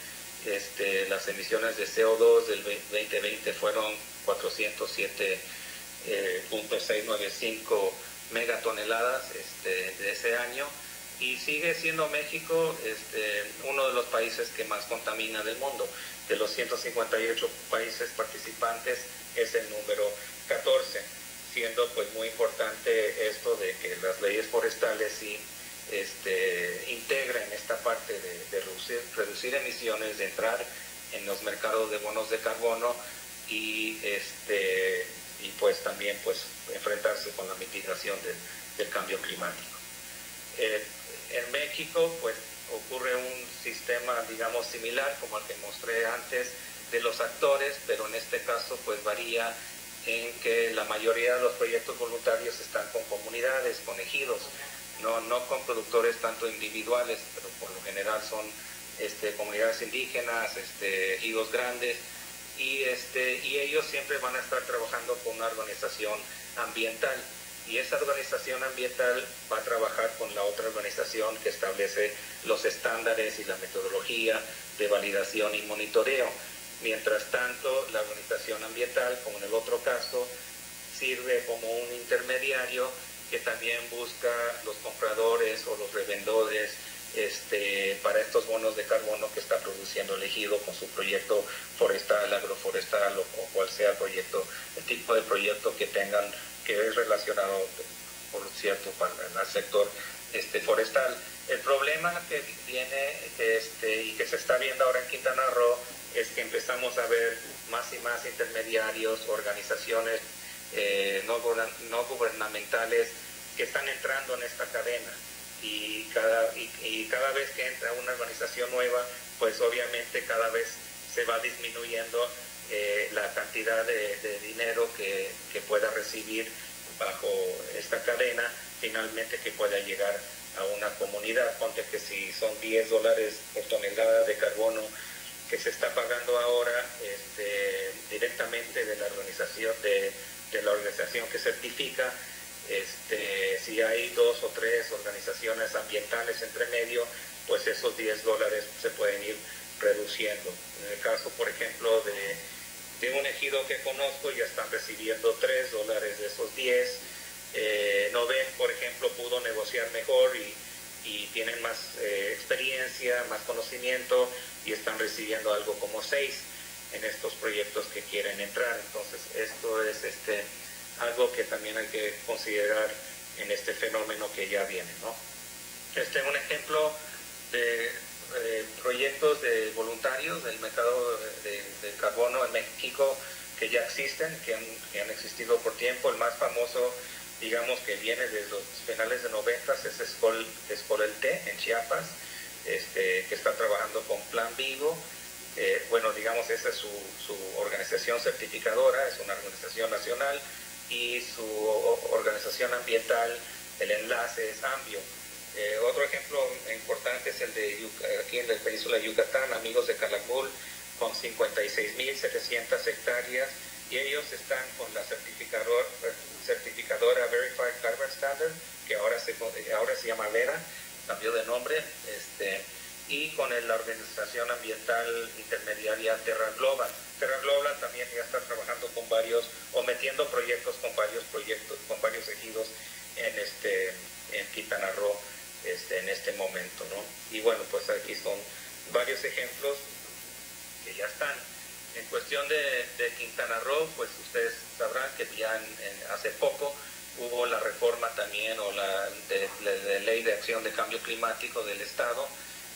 Las emisiones de CO2 del 2020 fueron 407.695 megatoneladas de ese año, y sigue siendo México uno de los países que más contamina del mundo. De los 158 países participantes es el número 14, siendo pues muy importante esto de que las leyes forestales sí integren esta parte de reducir emisiones, de entrar en los mercados de bonos de carbono y pues también pues enfrentarse con la mitigación del cambio climático. En México pues ocurre un sistema, digamos, similar como el que mostré antes de los actores, pero en este caso pues varía en que la mayoría de los proyectos voluntarios están con comunidades, con ejidos, no con productores tanto individuales, pero por lo general son comunidades indígenas, ejidos grandes, y ellos siempre van a estar trabajando con una organización ambiental, y esa organización ambiental va a trabajar con la otra organización que establece los estándares y la metodología de validación y monitoreo. Mientras tanto, la organización ambiental, como en el otro caso, sirve como un intermediario que también busca los compradores o los revendedores para estos bonos de carbono que está produciendo el ejido con su proyecto forestal, agroforestal o cual sea el tipo de proyecto que tengan, que es relacionado, por cierto, para el sector forestal. El problema que viene y que se está viendo ahora en Quintana Roo es que empezamos a ver más y más intermediarios, organizaciones no gubernamentales que están entrando en esta cadena, y cada vez que entra una organización nueva, pues obviamente cada vez se va disminuyendo la cantidad de dinero que pueda recibir bajo esta cadena, finalmente que pueda llegar a una comunidad. Ponte que si son $10 por tonelada de carbono que se está pagando ahora directamente de la organización que certifica, si hay 2 o 3 organizaciones ambientales entre medio, pues esos $10 se pueden ir reduciendo. En el caso, por ejemplo, de un ejido que conozco, ya están recibiendo $3 de esos 10. Noven, por ejemplo, pudo negociar mejor y tienen más experiencia, más conocimiento, y están recibiendo algo como 6 en estos proyectos que quieren entrar. Entonces, esto es algo que también hay que considerar en este fenómeno que ya viene, ¿no? Un ejemplo de proyectos de voluntarios del mercado de carbono en México que ya existen, que han existido por tiempo. El más famoso, digamos, que viene desde los finales de 90 es Escolelte en Chiapas, que está trabajando con Plan Vivo. Digamos, esa es su organización certificadora, es una organización nacional, y su organización ambiental, el enlace es Ambio. Otro ejemplo importante es el de aquí en la península de Yucatán, Amigos de Calakmul, con 56.700 hectáreas, y ellos están con la certificadora Verified Carbon Standard, que ahora se llama Vera, cambió de nombre, y con la organización ambiental intermediaria Terra Global. Terra Global también ya está trabajando con varios, o metiendo proyectos con varios ejidos en Quintana Roo en este momento, ¿no? Y bueno, pues aquí son varios ejemplos que ya están. En cuestión de Quintana Roo, pues ustedes sabrán que ya hace poco hubo la reforma también, o la ley de acción de cambio climático del Estado,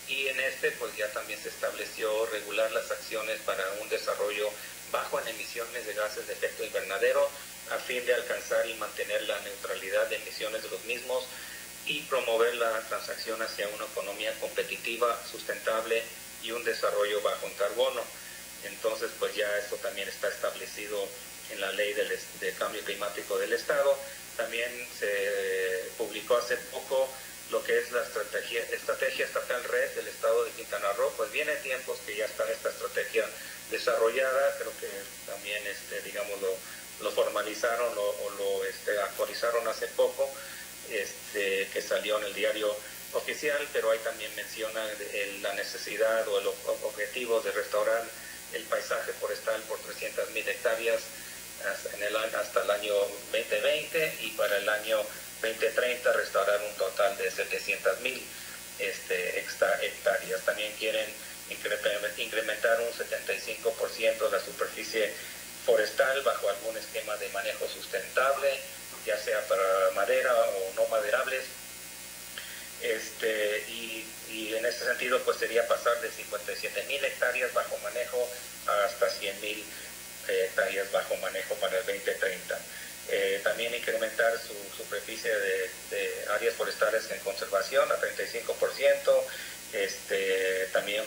y en pues ya también se estableció regular las acciones para un desarrollo bajo en emisiones de gases de efecto invernadero, a fin de alcanzar y mantener la neutralidad de emisiones de los mismos y promover la transacción hacia una economía competitiva, sustentable y un desarrollo bajo en carbono. Entonces, pues ya esto también está establecido en la ley de cambio climático del Estado. También se publicó hace poco lo que es la estrategia estatal red del Estado de Quintana Roo. Pues viene tiempos que ya está esta estrategia desarrollada. Creo que también, digámoslo, lo formalizaron o lo actualizaron hace poco, que salió en el diario oficial, pero ahí también menciona la necesidad o el objetivo de restaurar el paisaje forestal por 300.000 hectáreas hasta el año 2020 y para el año 2030 restaurar un total de 700.000 hectáreas. También quieren incrementar un 75% de la superficie forestal bajo algún esquema de manejo sustentable, ya sea para madera o no maderables. Y en ese sentido pues sería pasar de 57.000 hectáreas bajo manejo hasta 100.000 hectáreas bajo manejo para el 2030. También incrementar su superficie de áreas forestales en conservación a 35%, también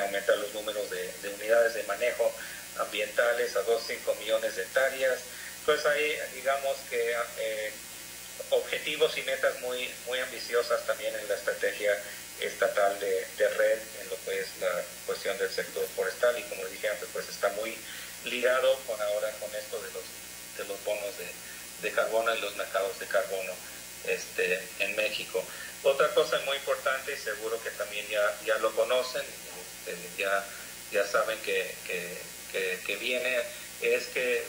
aumentar los números de unidades de manejo ambientales a 2,5 millones de hectáreas. Pues hay, digamos que objetivos y metas muy, muy ambiciosas también en la estrategia estatal de red en lo que es la cuestión del sector forestal, y como dije antes, pues está muy ligado con esto de los bonos de carbono y los mercados de carbono en México. Otra cosa muy importante, y seguro que también ya lo conocen, ya saben que viene, es que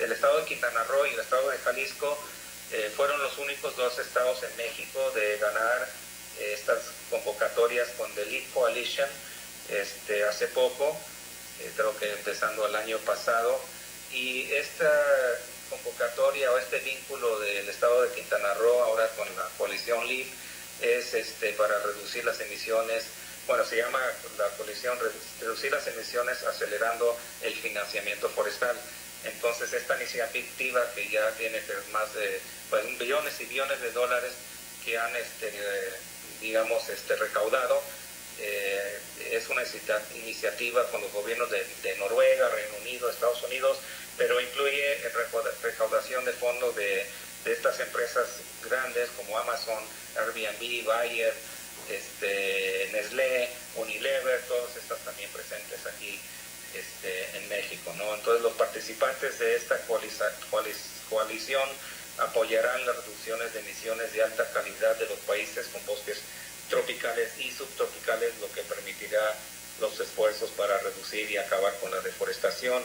el estado de Quintana Roo y el estado de Jalisco fueron los únicos dos estados en México de ganar estas convocatorias con The Leaf Coalition hace poco, creo que empezando el año pasado, y esta convocatoria o este vínculo del estado de Quintana Roo ahora con la coalición LEAF es para reducir las emisiones. Bueno, se llama la coalición Reducir las Emisiones Acelerando el Financiamiento Forestal. Entonces, esta iniciativa que ya tiene más de billones y billones de dólares que han, recaudado, es una iniciativa con los gobiernos de Noruega, Reino Unido, Estados Unidos, pero incluye recaudación de fondos de estas empresas grandes como Amazon, Airbnb, Bayer, Nestlé, Unilever, todas estas también presentes aquí en México, ¿no? Entonces los participantes de esta coalición apoyarán las reducciones de emisiones de alta calidad de los países con bosques tropicales y subtropicales, lo que permitirá los esfuerzos para reducir y acabar con la deforestación.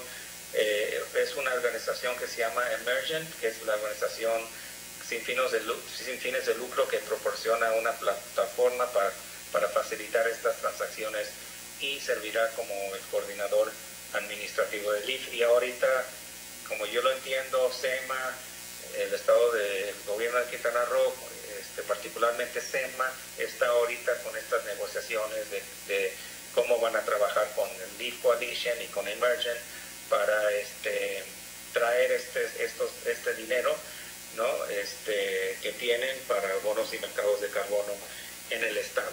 Es una organización que se llama Emergent, que es la organización sin fines de lucro que proporciona una plataforma para facilitar estas transacciones y servirá como el coordinador administrativo del LEAF. Y ahorita, como yo lo entiendo, SEMA, el gobierno de Quintana Roo, particularmente SEMA, está ahorita con estas negociaciones de cómo van a trabajar con el LEAF Coalition y con Emergent para traer este dinero, ¿no? Que tienen para bonos y mercados de carbono en el estado.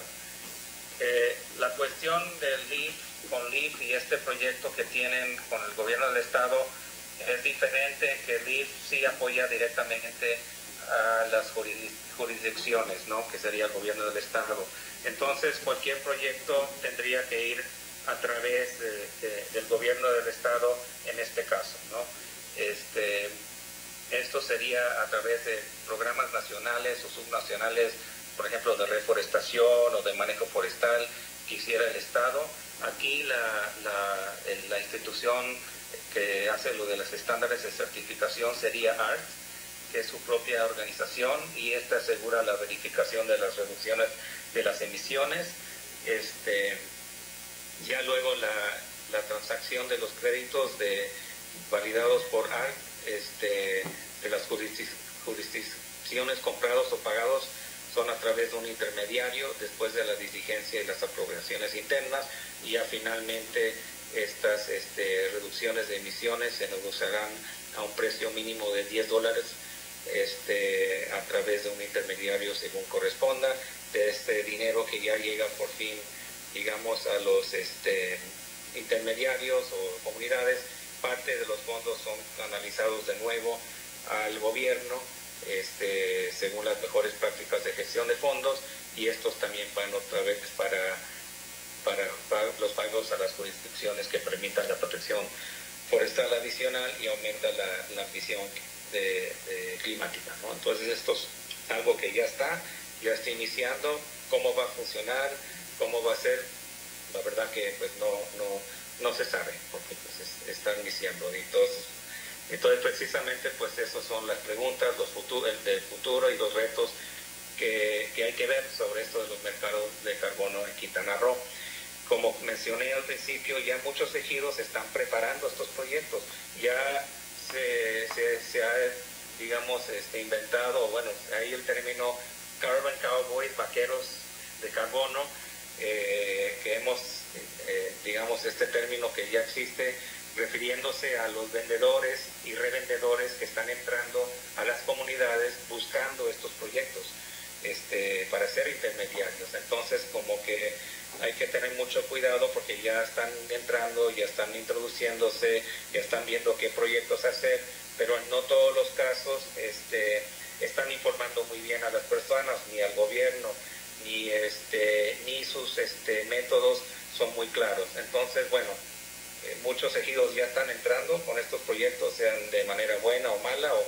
La cuestión del LEAF con LEAF y este proyecto que tienen con el gobierno del estado es diferente, que el LEAF sí apoya directamente a las jurisdicciones, ¿no? Que sería el gobierno del estado. Entonces cualquier proyecto tendría que ir a través del gobierno del estado en este caso, ¿no? Esto sería a través de programas nacionales o subnacionales, por ejemplo, de reforestación o de manejo forestal que hiciera el estado. Aquí la institución que hace lo de los estándares de certificación sería ART, que es su propia organización, y esta asegura la verificación de las reducciones de las emisiones. Ya luego la transacción de los créditos validados por ART, de las jurisdicciones comprados o pagados, son a través de un intermediario después de la diligencia y las aprobaciones internas, y ya finalmente estas reducciones de emisiones se negociarán a un precio mínimo de $10 a través de un intermediario según corresponda, de este dinero que ya llega por fin, digamos, a los intermediarios o comunidades. Parte de los fondos son canalizados de nuevo al gobierno según las mejores prácticas de gestión de fondos, y estos también van otra vez para los pagos a las jurisdicciones que permitan la protección forestal adicional y aumenta la ambición climática, ¿no? Entonces esto es algo que ya está iniciando. ¿Cómo va a funcionar? ¿Cómo va a ser? La verdad que pues no se sabe, porque pues están iniciando. Entonces precisamente pues esas son las preguntas, el del futuro y los retos que hay que ver sobre esto de los mercados de carbono en Quintana Roo. Como mencioné al principio, ya muchos ejidos están preparando estos proyectos. Ya se ha, digamos, inventado, bueno, hay el término Carbon Cowboys, vaqueros de carbono, que hemos, digamos, este término que ya existe, refiriéndose a los vendedores y revendedores que están entrando a las comunidades buscando estos proyectos para ser intermediarios. Entonces, como que hay que tener mucho cuidado porque ya están entrando, ya están introduciéndose, ya están viendo qué proyectos hacer, pero en no todos los casos están informando muy bien a las personas, ni al gobierno, ni sus métodos son muy claros. Entonces, bueno, muchos ejidos ya están entrando con estos proyectos, sean de manera buena o mala, o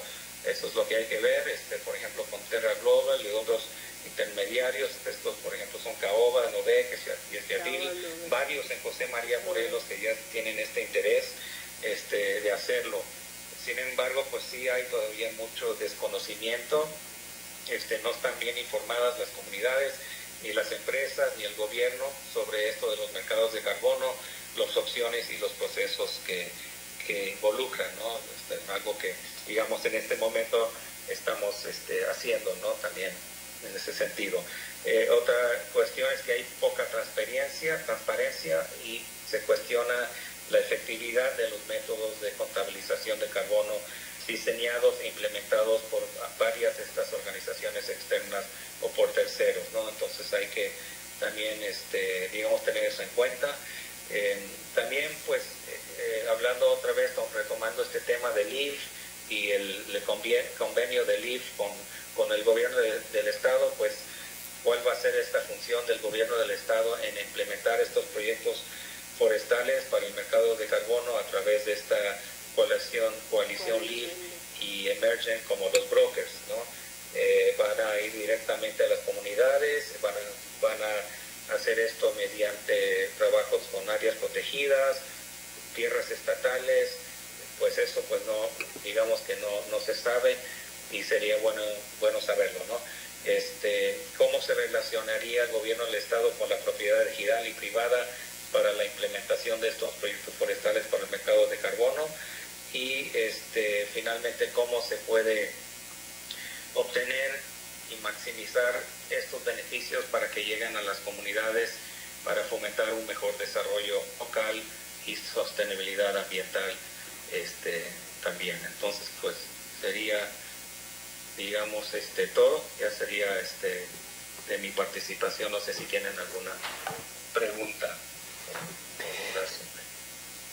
eso es lo que hay que ver, por ejemplo, con Terra Global y otros intermediarios. Estos, por ejemplo, son Caoba, Nodec y Esquiadil, varios en José María Morelos que ya tienen este interés de hacerlo. Sin embargo, pues sí hay todavía mucho desconocimiento, no están bien informadas las comunidades, ni las empresas, ni el gobierno sobre esto de los mercados de carbono, las opciones y los procesos que involucran, ¿no? Algo que, digamos, en este momento estamos haciendo, ¿no? También en ese sentido. Otra cuestión es que hay poca transparencia y se cuestiona la efectividad de los métodos de contabilización de carbono diseñados e implementados por varias de estas organizaciones externas o por terceros, ¿no? Entonces hay que también, digamos, tener eso en cuenta. También, pues, hablando otra vez, retomando este tema del IF y el convenio del IF con el gobierno del Estado, pues, ¿cuál va a ser esta función del gobierno del Estado en implementar estos proyectos forestales para el mercado de carbono a través de esta coalición LEAF y Emergen como los brokers, ¿no? Van a ir directamente a las comunidades, van a hacer esto mediante trabajos con áreas protegidas, tierras estatales. Pues eso, pues no, digamos que no se sabe y sería bueno saberlo, ¿no? ¿Cómo se relacionaría el gobierno del Estado con la propiedad ejidal y privada para la implementación de estos proyectos forestales para el mercado de carbono? Y finalmente, ¿cómo se puede obtener y maximizar estos beneficios para que lleguen a las comunidades para fomentar un mejor desarrollo local y sostenibilidad ambiental también? Entonces, pues sería, digamos, todo. Ya sería de mi participación. No sé si tienen alguna pregunta.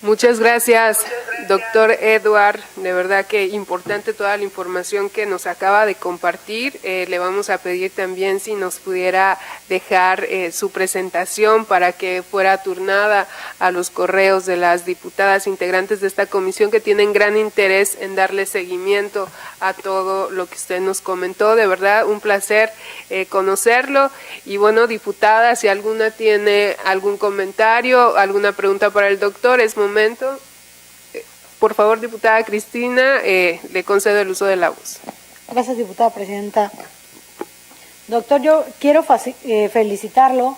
Muchas gracias, doctor Edward. De verdad que importante toda la información que nos acaba de compartir. Le vamos a pedir también si nos pudiera dejar su presentación para que fuera turnada a los correos de las diputadas integrantes de esta comisión que tienen gran interés en darle seguimiento a todo lo que usted nos comentó. De verdad, un placer conocerlo. Y bueno, diputada, si alguna tiene algún comentario, alguna pregunta para el doctor, es momento. Por favor, diputada Cristina, le concedo el uso de la voz. Gracias, diputada presidenta. Doctor, yo quiero felicitarlo.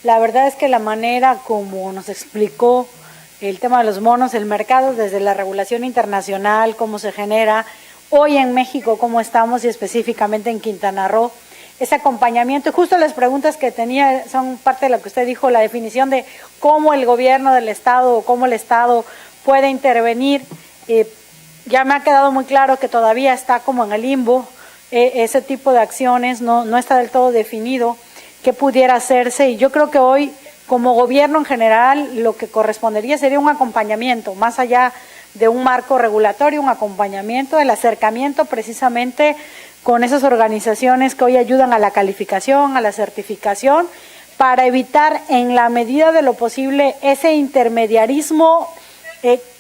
La verdad es que la manera como nos explicó el tema de los monos, el mercado, desde la regulación internacional, cómo se genera, hoy en México, cómo estamos y específicamente en Quintana Roo, ese acompañamiento, y justo las preguntas que tenía son parte de lo que usted dijo, la definición de cómo el gobierno del Estado o cómo el Estado puede intervenir. Ya me ha quedado muy claro que todavía está como en el limbo ese tipo de acciones, no está del todo definido qué pudiera hacerse, y yo creo que hoy como gobierno en general lo que correspondería sería un acompañamiento, más allá de un marco regulatorio, un acompañamiento, el acercamiento precisamente con esas organizaciones que hoy ayudan a la calificación, a la certificación, para evitar en la medida de lo posible ese intermediarismo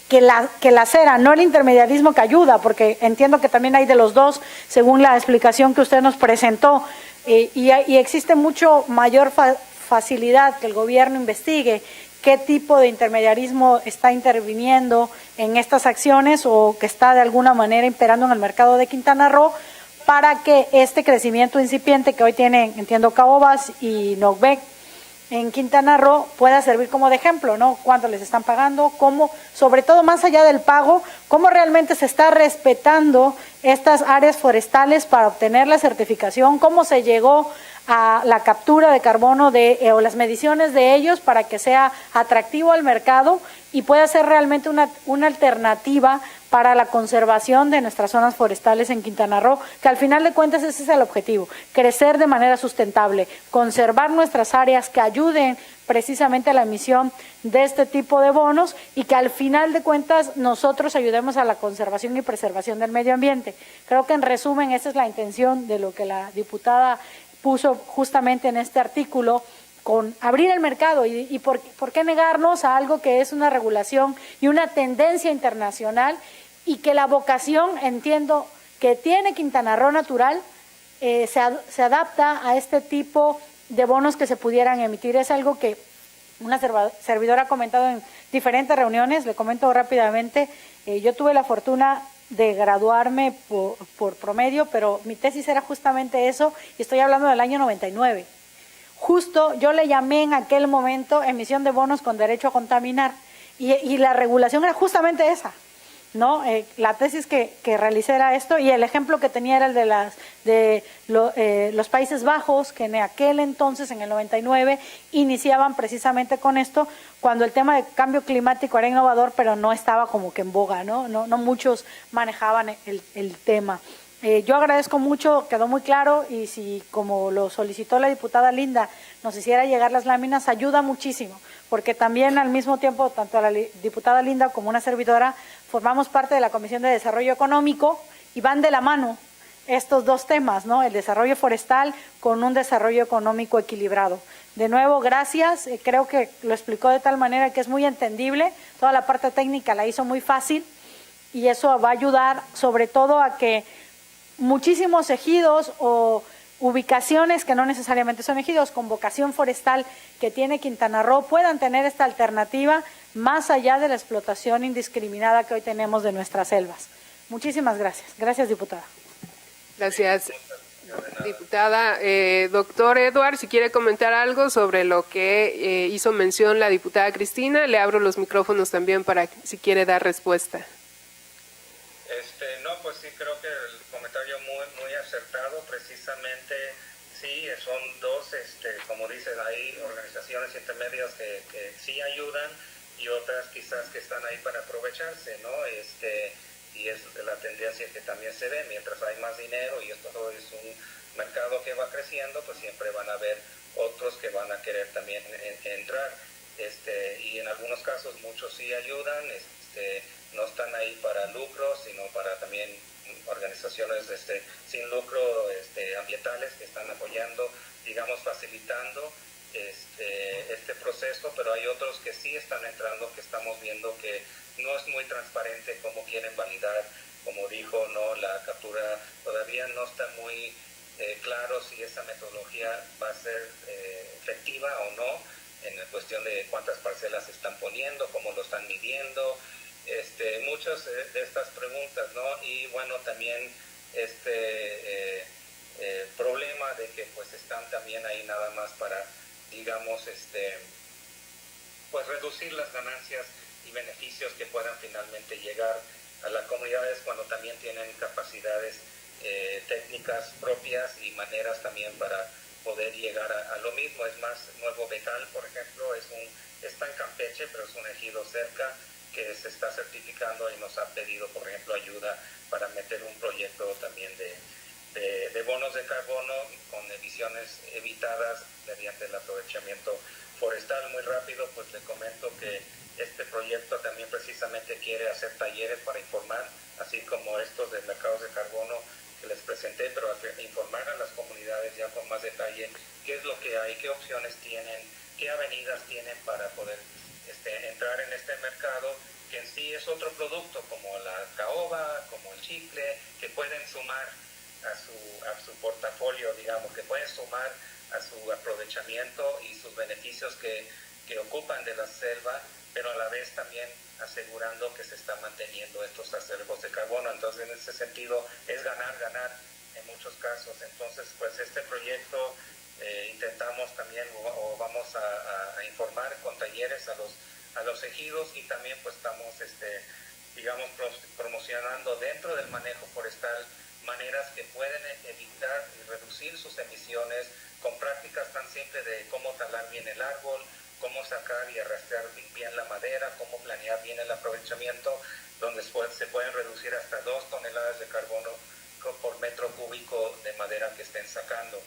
que la cera, no el intermediarismo que ayuda, porque entiendo que también hay de los dos, según la explicación que usted nos presentó, y existe mucho mayor facilidad que el gobierno investigue qué tipo de intermediarismo está interviniendo en estas acciones o que está de alguna manera imperando en el mercado de Quintana Roo, para que este crecimiento incipiente que hoy tiene, entiendo, Caobas y Nocbec en Quintana Roo pueda servir como de ejemplo, ¿no? Cuánto les están pagando, cómo, sobre todo más allá del pago, cómo realmente se está respetando estas áreas forestales para obtener la certificación, cómo se llegó a la captura de carbono o las mediciones de ellos para que sea atractivo al mercado y pueda ser realmente una alternativa para la conservación de nuestras zonas forestales en Quintana Roo, que al final de cuentas ese es el objetivo, crecer de manera sustentable, conservar nuestras áreas que ayuden precisamente a la emisión de este tipo de bonos y que al final de cuentas nosotros ayudemos a la conservación y preservación del medio ambiente. Creo que en resumen esa es la intención de lo que la diputada puso justamente en este artículo, con abrir el mercado y por qué negarnos a algo que es una regulación y una tendencia internacional y que la vocación, entiendo, que tiene Quintana Roo natural se adapta a este tipo de bonos que se pudieran emitir. Es algo que una servidora ha comentado en diferentes reuniones, le comento rápidamente. Yo tuve la fortuna de graduarme por promedio, pero mi tesis era justamente eso y estoy hablando del año 99. Justo yo le llamé en aquel momento emisión de bonos con derecho a contaminar y la regulación era justamente esa, ¿no? La tesis que realicé era esto y el ejemplo que tenía era el de los Países Bajos, que en aquel entonces, en el 99, iniciaban precisamente con esto, cuando el tema de cambio climático era innovador, pero no estaba como que en boga, ¿no? No muchos manejaban el tema. Yo agradezco mucho, quedó muy claro y si como lo solicitó la diputada Linda nos hiciera llegar las láminas ayuda muchísimo, porque también al mismo tiempo tanto la diputada Linda como una servidora formamos parte de la Comisión de Desarrollo Económico y van de la mano estos dos temas, ¿no? El desarrollo forestal con un desarrollo económico equilibrado. De nuevo, gracias, creo que lo explicó de tal manera que es muy entendible, toda la parte técnica la hizo muy fácil y eso va a ayudar sobre todo a que muchísimos ejidos o ubicaciones que no necesariamente son ejidos con vocación forestal que tiene Quintana Roo puedan tener esta alternativa más allá de la explotación indiscriminada que hoy tenemos de nuestras selvas. Muchísimas gracias. Gracias, diputada. Gracias, diputada. Doctor Edward, si quiere comentar algo sobre lo que hizo mención la diputada Cristina, le abro los micrófonos también para si quiere dar respuesta. No, pues sí, creo que el comentario muy acertado, precisamente, sí, son dos, como dices, hay organizaciones intermedias que sí ayudan y otras quizás que están ahí para aprovecharse, ¿no? Y es la tendencia que también se ve, mientras hay más dinero y esto es un mercado que va creciendo, pues siempre van a haber otros que van a querer también entrar, y en algunos casos muchos sí ayudan, no están ahí para lucro, sino para también organizaciones sin lucro ambientales que están apoyando, digamos, facilitando este proceso, pero hay otros que sí están entrando, que estamos viendo que no es muy transparente cómo quieren validar, como dijo, no, la captura todavía no está muy claro si esa metodología va a ser efectiva o no, en la cuestión de cuántas parcelas están poniendo, cómo lo están midiendo, muchas de estas preguntas, ¿no? Y bueno, también problema de que pues están también ahí nada más para, digamos, pues reducir las ganancias y beneficios que puedan finalmente llegar a las comunidades cuando también tienen capacidades técnicas propias y maneras también para poder llegar a lo mismo. Es más, Nuevo Becal, por ejemplo, está en Campeche, pero es un ejido cerca que se está certificando y nos ha pedido, por ejemplo, ayuda para meter un proyecto también de bonos de carbono con emisiones evitadas mediante el aprovechamiento forestal. Muy rápido, pues le comento que este proyecto también precisamente quiere hacer talleres para informar, así como estos de mercados de carbono que les presenté, pero informar a las comunidades ya con más detalle qué es lo que hay, qué opciones tienen, qué avenidas tienen para poder entrar en este mercado que en sí es otro producto como la caoba, como el chicle, que pueden sumar a su portafolio, digamos, que pueden sumar a su aprovechamiento y sus beneficios que ocupan de la selva, pero a la vez también asegurando que se están manteniendo estos acervos de carbono. Entonces, en ese sentido, es ganar, ganar en muchos casos. Entonces, pues este proyecto intentamos también, o vamos a informar con talleres a los ejidos, y también pues estamos, digamos, promocionando dentro del manejo forestal maneras que pueden evitar y reducir sus emisiones con prácticas tan simples de cómo talar bien el árbol, cómo sacar y arrastrar bien la madera, cómo planear bien el aprovechamiento, donde se pueden reducir hasta 2 toneladas de carbono por metro cúbico de madera que estén sacando,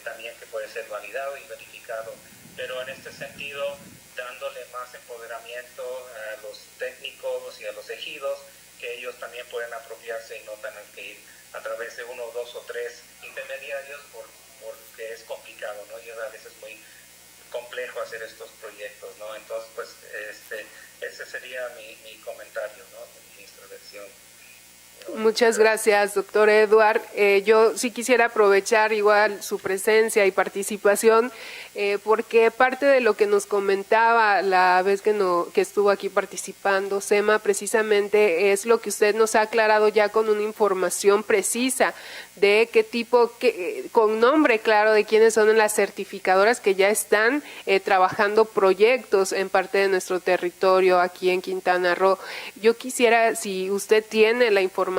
también que puede ser validado y verificado, pero en este sentido dándole más empoderamiento a los técnicos y a los ejidos, que ellos también pueden apropiarse y no tengan que ir a través de 1, 2 o 3 intermediarios porque es complicado, ¿no? Y a veces es muy complejo hacer estos proyectos, ¿no? Entonces, pues, ese sería mi comentario, ¿no? Mi intervención. Muchas gracias, doctor Edward. Yo sí quisiera aprovechar igual su presencia y participación, porque parte de lo que nos comentaba la vez que estuvo aquí participando SEMA precisamente es lo que usted nos ha aclarado ya con una información precisa de qué tipo, con nombre claro de quiénes son las certificadoras que ya están trabajando proyectos en parte de nuestro territorio aquí en Quintana Roo. Yo quisiera, si usted tiene la información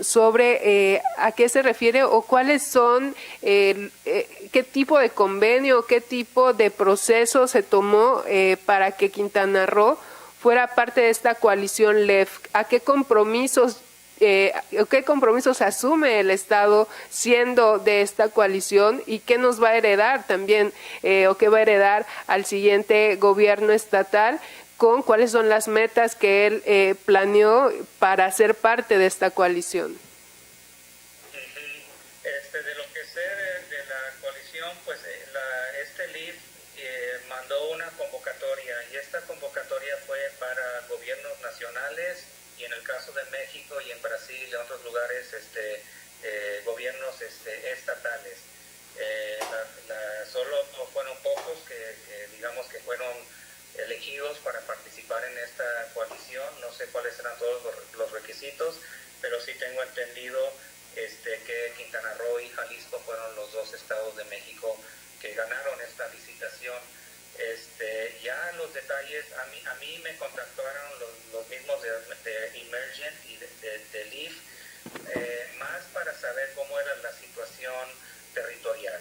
sobre a qué se refiere o cuáles son, qué tipo de convenio, qué tipo de proceso se tomó para que Quintana Roo fuera parte de esta coalición LEF, a qué compromisos asume el Estado siendo de esta coalición y qué nos va a heredar también o qué va a heredar al siguiente gobierno estatal, con cuáles son las metas que él planeó para ser parte de esta coalición. De lo que sé de la coalición, pues LIF mandó una convocatoria, y esta convocatoria fue para gobiernos nacionales, y en el caso de México y en Brasil y en otros lugares, gobiernos estatales. Solo fueron pocos que digamos que fueron elegidos para participar en esta coalición. No sé cuáles eran todos los requisitos, pero sí tengo entendido que Quintana Roo y Jalisco fueron los 2 estados de México que ganaron esta licitación. Ya los detalles, a mí me contactaron los mismos de Emergent y de LIF, más para saber cómo era la situación territorial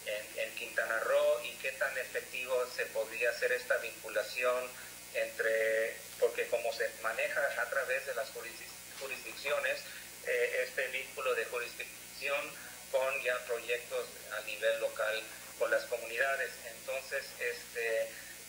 en Quintana Roo y qué tan efectivo se podría hacer esta vinculación porque como se maneja a través de las jurisdicciones, este vínculo de jurisdicción con ya proyectos a nivel local con las comunidades. Entonces,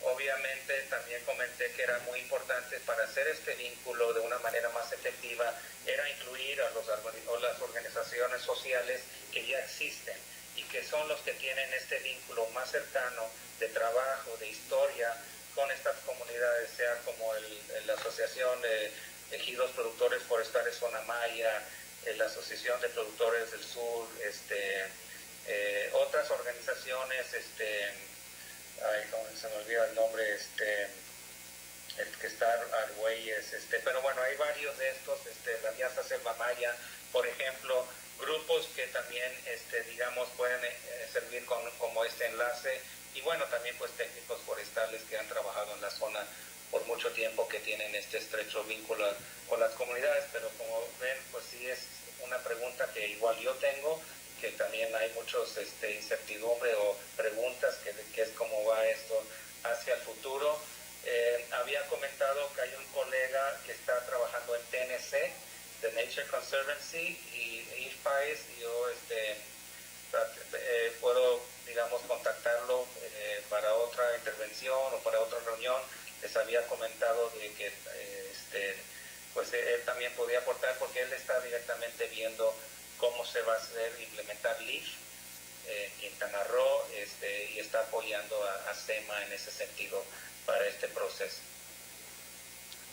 obviamente también comenté que era muy importante para hacer este vínculo de una manera más efectiva, era incluir a las organizaciones sociales que ya existen y que son los que tienen este vínculo más cercano de trabajo, de historia con estas comunidades, sea como la Asociación de Ejidos Productores Forestales Sonamaya, la Asociación de Productores del Sur, otras organizaciones, se me olvida el nombre, el que está Argüelles, pero bueno, hay varios de estos, la Alianza Selva Maya, por ejemplo, grupos que también, digamos, pueden servir como este enlace, y bueno, también pues técnicos forestales que han trabajado en la zona por mucho tiempo, que tienen este estrecho vínculo con las comunidades. Pero como ven, pues sí es una pregunta que igual yo tengo, que también hay muchos incertidumbre o preguntas que es cómo va esto hacia el futuro. Había comentado que hay un colega que está trabajando en TNC, The Nature Conservancy, y IFPAES, y yo puedo, digamos, contactarlo para otra intervención o para otra reunión. Les había comentado de que pues él también podía aportar, porque él está directamente viendo cómo se va a hacer implementar LIF en Quintana Roo, y está apoyando a SEMA en ese sentido para este proceso.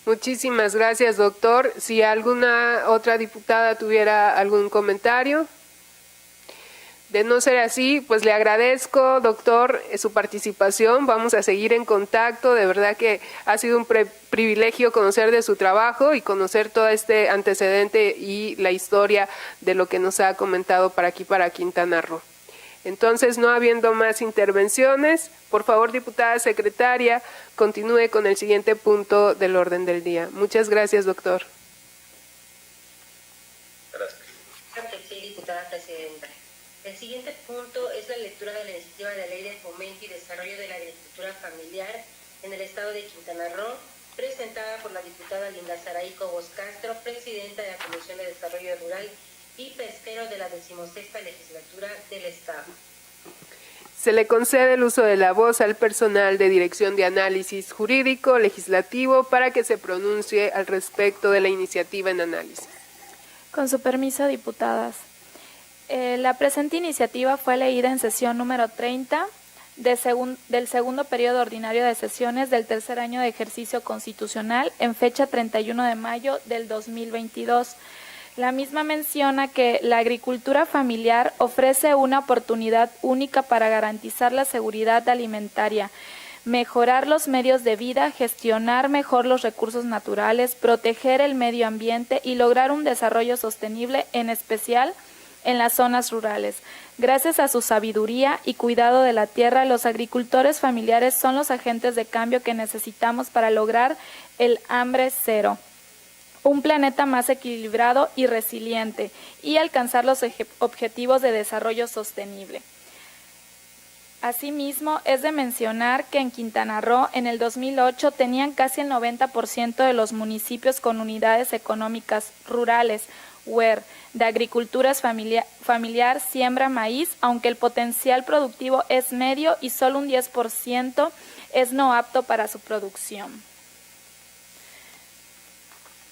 Muchísimas gracias, doctor. Si alguna otra diputada tuviera algún comentario. De no ser así, pues le agradezco, doctor, su participación. Vamos a seguir en contacto. De verdad que ha sido un privilegio conocer de su trabajo y conocer todo este antecedente y la historia de lo que nos ha comentado para aquí, para Quintana Roo. Entonces, no habiendo más intervenciones, por favor, diputada secretaria, continúe con el siguiente punto del orden del día. Muchas gracias, doctor. Gracias. Sí, diputada presidenta. El siguiente punto es la lectura de la iniciativa de ley de fomento y desarrollo de la agricultura familiar en el estado de Quintana Roo, presentada por la diputada Linda Saray Cobos Castro, presidenta de la Comisión de Desarrollo Rural y Pesquero de la 16ª legislatura del estado. Se le concede el uso de la voz al personal de Dirección de Análisis Jurídico Legislativo para que se pronuncie al respecto de la iniciativa en análisis. Con su permiso, diputadas. La presente iniciativa fue leída en sesión número 30 del segundo periodo ordinario de sesiones del tercer año de ejercicio constitucional en fecha 31 de mayo del 2022. La misma menciona que la agricultura familiar ofrece una oportunidad única para garantizar la seguridad alimentaria, mejorar los medios de vida, gestionar mejor los recursos naturales, proteger el medio ambiente y lograr un desarrollo sostenible, en especial en las zonas rurales. Gracias a su sabiduría y cuidado de la tierra, los agricultores familiares son los agentes de cambio que necesitamos para lograr el hambre cero, un planeta más equilibrado y resiliente, y alcanzar los objetivos de desarrollo sostenible. Asimismo, es de mencionar que en Quintana Roo, en el 2008, tenían casi el 90% de los municipios con unidades económicas rurales, UER, de agriculturas familiar siembra maíz, aunque el potencial productivo es medio y solo un 10% es no apto para su producción.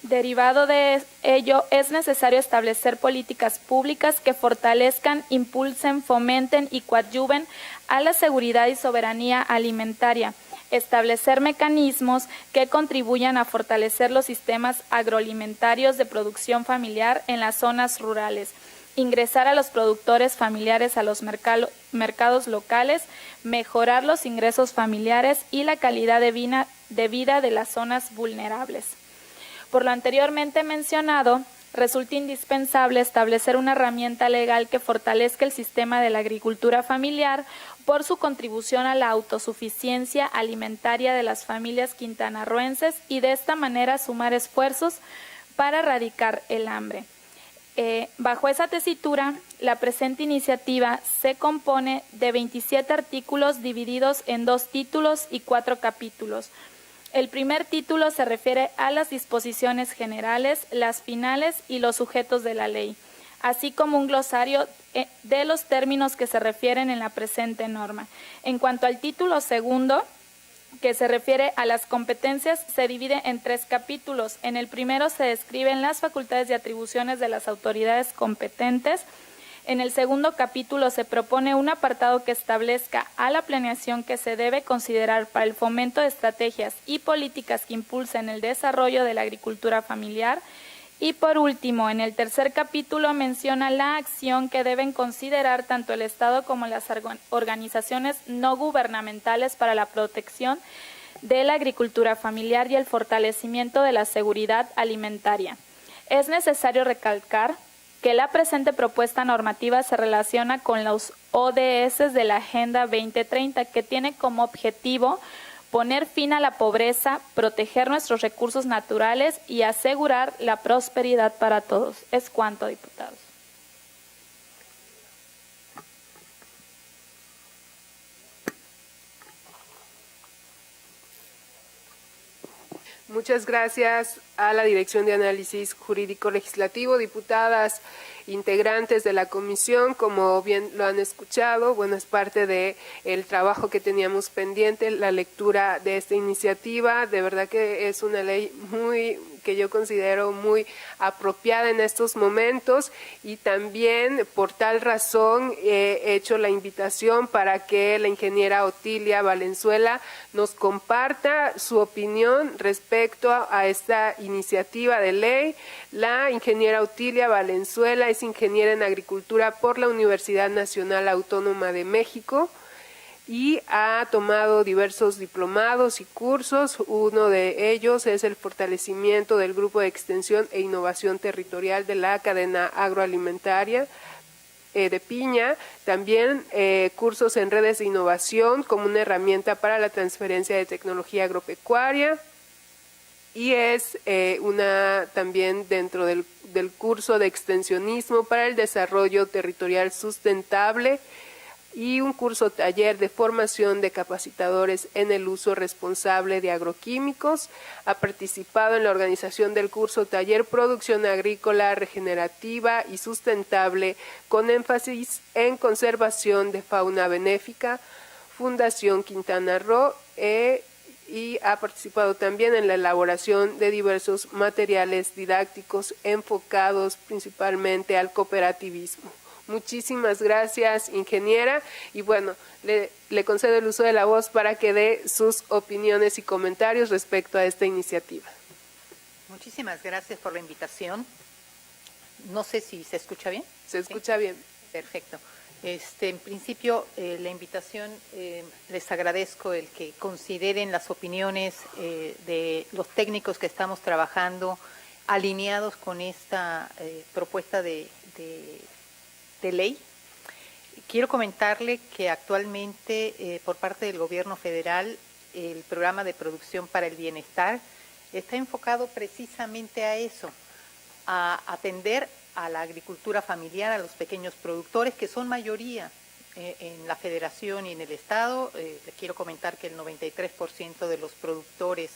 Derivado de ello, es necesario establecer políticas públicas que fortalezcan, impulsen, fomenten y coadyuven a la seguridad y soberanía alimentaria, establecer mecanismos que contribuyan a fortalecer los sistemas agroalimentarios de producción familiar en las zonas rurales, ingresar a los productores familiares a los mercados locales, mejorar los ingresos familiares y la calidad de vida de las zonas vulnerables. Por lo anteriormente mencionado, resulta indispensable establecer una herramienta legal que fortalezca el sistema de la agricultura familiar por su contribución a la autosuficiencia alimentaria de las familias quintanarroenses y de esta manera sumar esfuerzos para erradicar el hambre. Bajo esa tesitura, la presente iniciativa se compone de 27 artículos divididos en 2 títulos y 4 capítulos. El primer título se refiere a las disposiciones generales, las finales y los sujetos de la ley, así como un glosario de los términos que se refieren en la presente norma. En cuanto al título segundo, que se refiere a las competencias, se divide en 3 capítulos. En el primero se describen las facultades y atribuciones de las autoridades competentes. En el segundo capítulo se propone un apartado que establezca a la planeación que se debe considerar para el fomento de estrategias y políticas que impulsen el desarrollo de la agricultura familiar. Y por último, en el tercer capítulo menciona la acción que deben considerar tanto el Estado como las organizaciones no gubernamentales para la protección de la agricultura familiar y el fortalecimiento de la seguridad alimentaria. Es necesario recalcar que la presente propuesta normativa se relaciona con los ODS de la Agenda 2030, que tiene como objetivo poner fin a la pobreza, proteger nuestros recursos naturales y asegurar la prosperidad para todos. Es cuanto, diputados. Muchas gracias a la Dirección de Análisis Jurídico Legislativo, diputadas integrantes de la comisión, como bien lo han escuchado, bueno, es parte de el trabajo que teníamos pendiente, la lectura de esta iniciativa. De verdad que es una ley muy que yo considero muy apropiada en estos momentos, y también por tal razón he hecho la invitación para que la ingeniera Otilia Valenzuela nos comparta su opinión respecto a esta iniciativa de ley. La ingeniera Otilia Valenzuela es ingeniera en agricultura por la Universidad Nacional Autónoma de México y ha tomado diversos diplomados y cursos. Uno de ellos es el fortalecimiento del Grupo de Extensión e Innovación Territorial de la Cadena Agroalimentaria de Piña. También cursos en redes de innovación como una herramienta para la transferencia de tecnología agropecuaria. Y es también dentro del curso de extensionismo para el desarrollo territorial sustentable, y un curso taller de formación de capacitadores en el uso responsable de agroquímicos. Ha participado en la organización del curso taller Producción Agrícola Regenerativa y Sustentable con énfasis en conservación de fauna benéfica, Fundación Quintana Roo, y ha participado también en la elaboración de diversos materiales didácticos enfocados principalmente al cooperativismo. Muchísimas gracias, ingeniera, y bueno, le concedo el uso de la voz para que dé sus opiniones y comentarios respecto a esta iniciativa. Muchísimas gracias por la invitación. No sé si se escucha bien. ¿Se escucha bien? Perfecto. En principio, la invitación, les agradezco el que consideren las opiniones de los técnicos que estamos trabajando alineados con esta propuesta de ley. Quiero comentarle que actualmente por parte del Gobierno federal el programa de producción para el bienestar está enfocado precisamente a eso, a atender a la agricultura familiar, a los pequeños productores que son mayoría en la federación y en el estado. Les quiero comentar que el 93% de los productores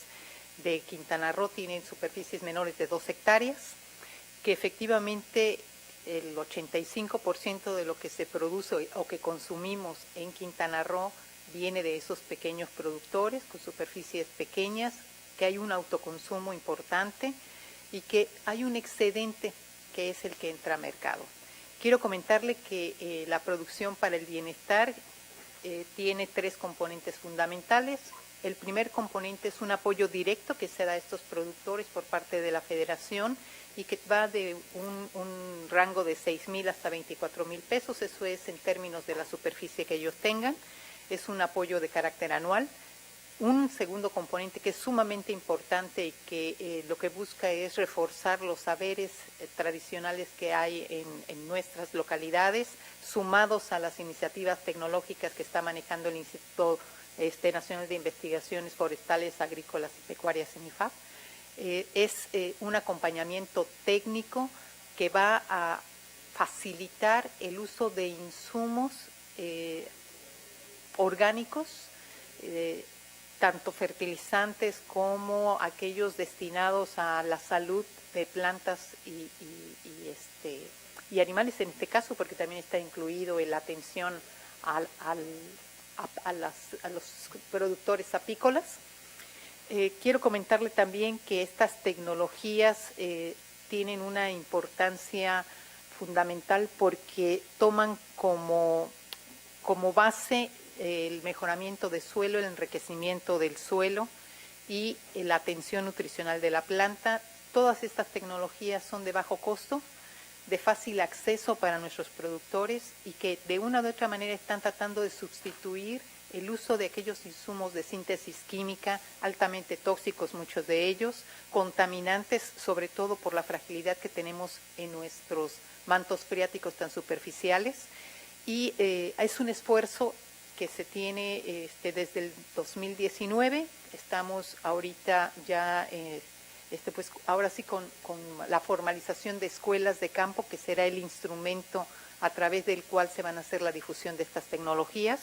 de Quintana Roo tienen superficies menores de 2 hectáreas, que efectivamente el 85% de lo que se produce o que consumimos en Quintana Roo viene de esos pequeños productores con superficies pequeñas, que hay un autoconsumo importante y que hay un excedente que es el que entra a mercado. Quiero comentarle que la producción para el bienestar tiene 3 componentes fundamentales. El primer componente es un apoyo directo que se da a estos productores por parte de la Federación y que va de un rango de 6,000 hasta 24,000 pesos. Eso es en términos de la superficie que ellos tengan. Es un apoyo de carácter anual. Un segundo componente que es sumamente importante y que lo que busca es reforzar los saberes tradicionales que hay en nuestras localidades, sumados a las iniciativas tecnológicas que está manejando el Instituto Nacional de Investigaciones Forestales, Agrícolas y Pecuarias, INIFAP. Es un acompañamiento técnico que va a facilitar el uso de insumos orgánicos, tanto fertilizantes como aquellos destinados a la salud de plantas y animales en este caso, porque también está incluido en la atención a los productores apícolas. Quiero comentarle también que estas tecnologías tienen una importancia fundamental porque toman como base el mejoramiento de suelo, el enriquecimiento del suelo y la atención nutricional de la planta. Todas estas tecnologías son de bajo costo, de fácil acceso para nuestros productores y que de una u otra manera están tratando de sustituir el uso de aquellos insumos de síntesis química altamente tóxicos, muchos de ellos, contaminantes, sobre todo por la fragilidad que tenemos en nuestros mantos freáticos tan superficiales. Y es un esfuerzo que se tiene desde el 2019. Estamos ahorita ya, pues ahora sí con la formalización de escuelas de campo, que será el instrumento a través del cual se van a hacer la difusión de estas tecnologías,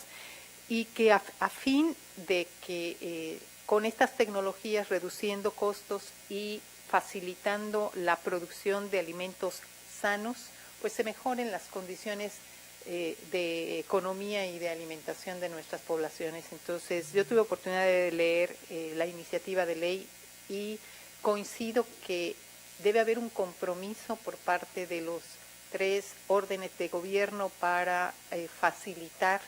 y que a fin de que con estas tecnologías, reduciendo costos y facilitando la producción de alimentos sanos, pues se mejoren las condiciones de economía y de alimentación de nuestras poblaciones. Entonces, yo tuve oportunidad de leer la iniciativa de ley y coincido que debe haber un compromiso por parte de los 3 órdenes de gobierno para facilitar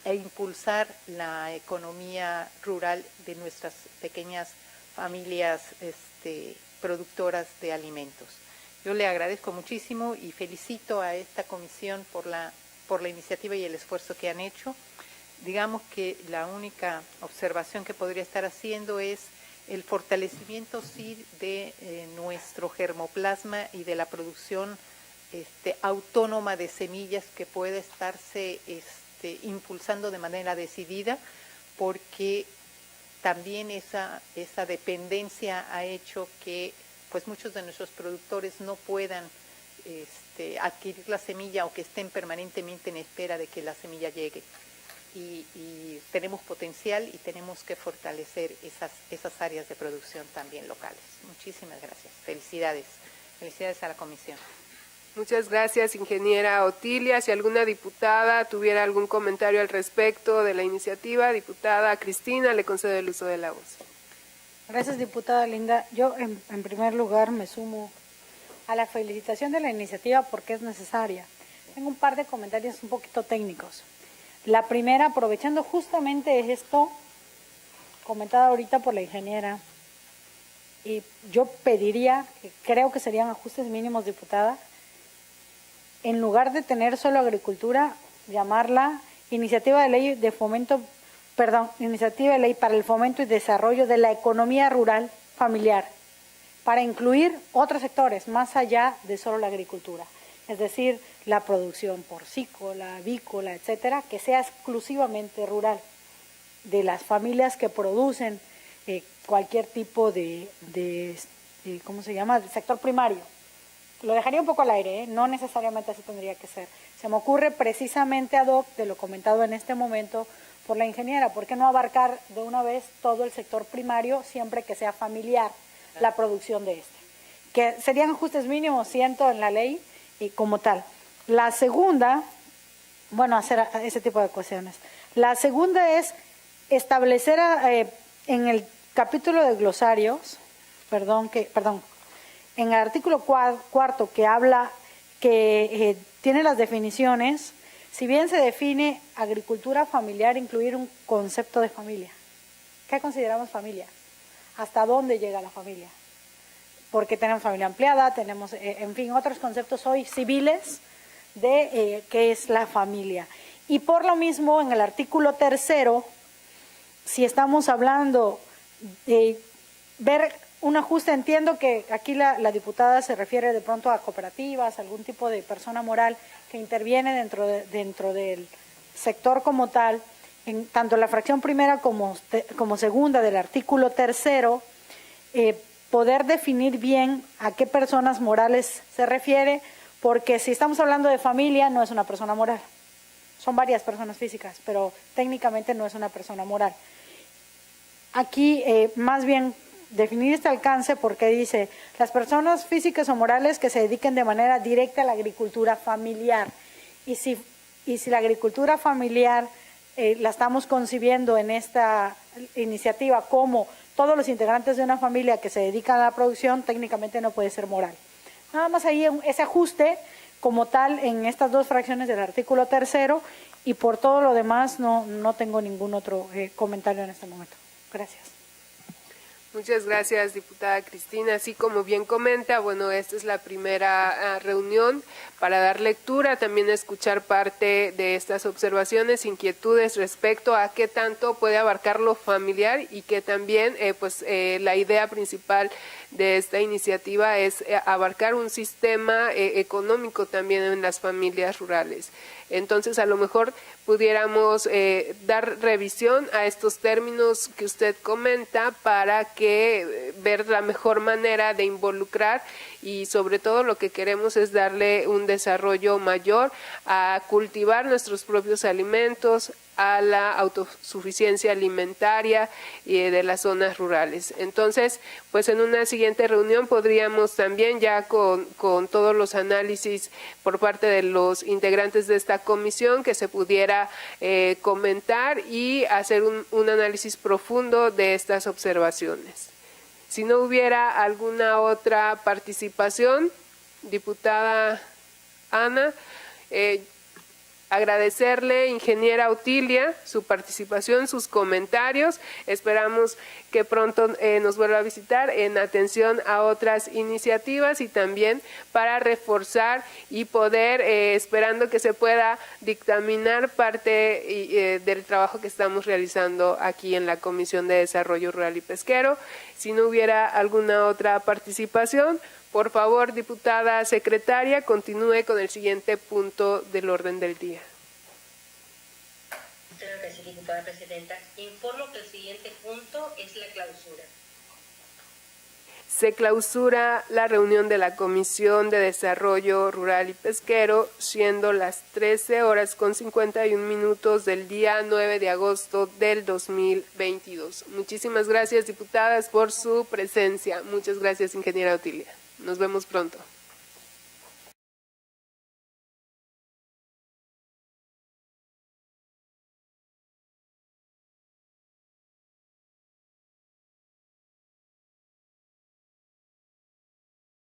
e impulsar la economía rural de nuestras pequeñas familias productoras de alimentos. Yo le agradezco muchísimo y felicito a esta comisión por la iniciativa y el esfuerzo que han hecho. Digamos que la única observación que podría estar haciendo es el fortalecimiento sí de nuestro germoplasma y de la producción autónoma de semillas que puede estarse impulsando de manera decidida, porque también esa dependencia ha hecho que pues muchos de nuestros productores no puedan adquirir la semilla o que estén permanentemente en espera de que la semilla llegue. Y tenemos potencial y tenemos que fortalecer esas áreas de producción también locales. Muchísimas gracias. Felicidades. Felicidades a la comisión. Muchas gracias, ingeniera Otilia. Si alguna diputada tuviera algún comentario al respecto de la iniciativa, diputada Cristina, le concedo el uso de la voz. Gracias, diputada Linda. Yo, en primer lugar, me sumo a la felicitación de la iniciativa porque es necesaria. Tengo un par de comentarios un poquito técnicos. La primera, aprovechando justamente esto, comentada ahorita por la ingeniera, y yo pediría, que creo que serían ajustes mínimos, diputada, en lugar de tener solo agricultura, llamarla iniciativa de ley iniciativa de ley para el fomento y desarrollo de la economía rural familiar, para incluir otros sectores más allá de solo la agricultura. Es decir, la producción porcícola, avícola, etcétera, que sea exclusivamente rural, de las familias que producen cualquier tipo de ¿cómo se llama?, del sector primario. Lo dejaría un poco al aire, no necesariamente así tendría que ser. Se me ocurre precisamente ad hoc de lo comentado en este momento por la ingeniera, ¿por qué no abarcar de una vez todo el sector primario siempre que sea familiar la producción de que serían ajustes mínimos, siento, en la ley y como tal. La segunda, bueno, hacer ese tipo de cuestiones. La segunda es establecer en el capítulo de glosarios, en el artículo cuarto que habla, que tiene las definiciones, si bien se define agricultura familiar, incluir un concepto de familia. ¿Qué consideramos familia? ¿Hasta dónde llega la familia? Porque tenemos familia ampliada, tenemos, en fin, otros conceptos hoy civiles de qué es la familia. Y por lo mismo, en el artículo 3, si estamos hablando de ver un ajuste, entiendo que aquí la diputada se refiere de pronto a cooperativas, algún tipo de persona moral que interviene dentro del sector como tal, en tanto la fracción primera como segunda del artículo 3, poder definir bien a qué personas morales se refiere, porque si estamos hablando de familia no es una persona moral, son varias personas físicas, pero técnicamente no es una persona moral. Aquí más bien definir este alcance porque dice las personas físicas o morales que se dediquen de manera directa a la agricultura familiar, y si la agricultura familiar la estamos concibiendo en esta iniciativa como todos los integrantes de una familia que se dedican a la producción, técnicamente no puede ser moral. Nada más ahí ese ajuste como tal en estas dos fracciones del artículo 3, y por todo lo demás no tengo ningún otro comentario en este momento. Gracias. Muchas gracias, diputada Cristina. Así como bien comenta, bueno, esta es la primera reunión para dar lectura, también escuchar parte de estas observaciones, inquietudes respecto a qué tanto puede abarcar lo familiar y que también la idea principal de esta iniciativa es abarcar un sistema económico también en las familias rurales. Entonces, a lo mejor pudiéramos dar revisión a estos términos que usted comenta para que ver la mejor manera de involucrar, y sobre todo lo que queremos es darle un desarrollo mayor a cultivar nuestros propios alimentos, a la autosuficiencia alimentaria de las zonas rurales. Entonces, pues en una siguiente reunión podríamos también ya con todos los análisis por parte de los integrantes de esta comisión que se pudiera comentar y hacer un análisis profundo de estas observaciones. Si no hubiera alguna otra participación, diputada Ana, agradecerle, ingeniera Otilia, su participación, sus comentarios. Esperamos que pronto nos vuelva a visitar en atención a otras iniciativas y también para reforzar y poder, esperando que se pueda dictaminar parte del trabajo que estamos realizando aquí en la Comisión de Desarrollo Rural y Pesquero. Si no hubiera alguna otra participación, por favor, diputada secretaria, continúe con el siguiente punto del orden del día. Claro que sí, diputada presidenta. Informo que el siguiente punto es la clausura. Se clausura la reunión de la Comisión de Desarrollo Rural y Pesquero, siendo las 13:51 del día 9 de agosto del 2022. Muchísimas gracias, diputadas, por su presencia. Muchas gracias, ingeniera Otilia. Nos vemos pronto.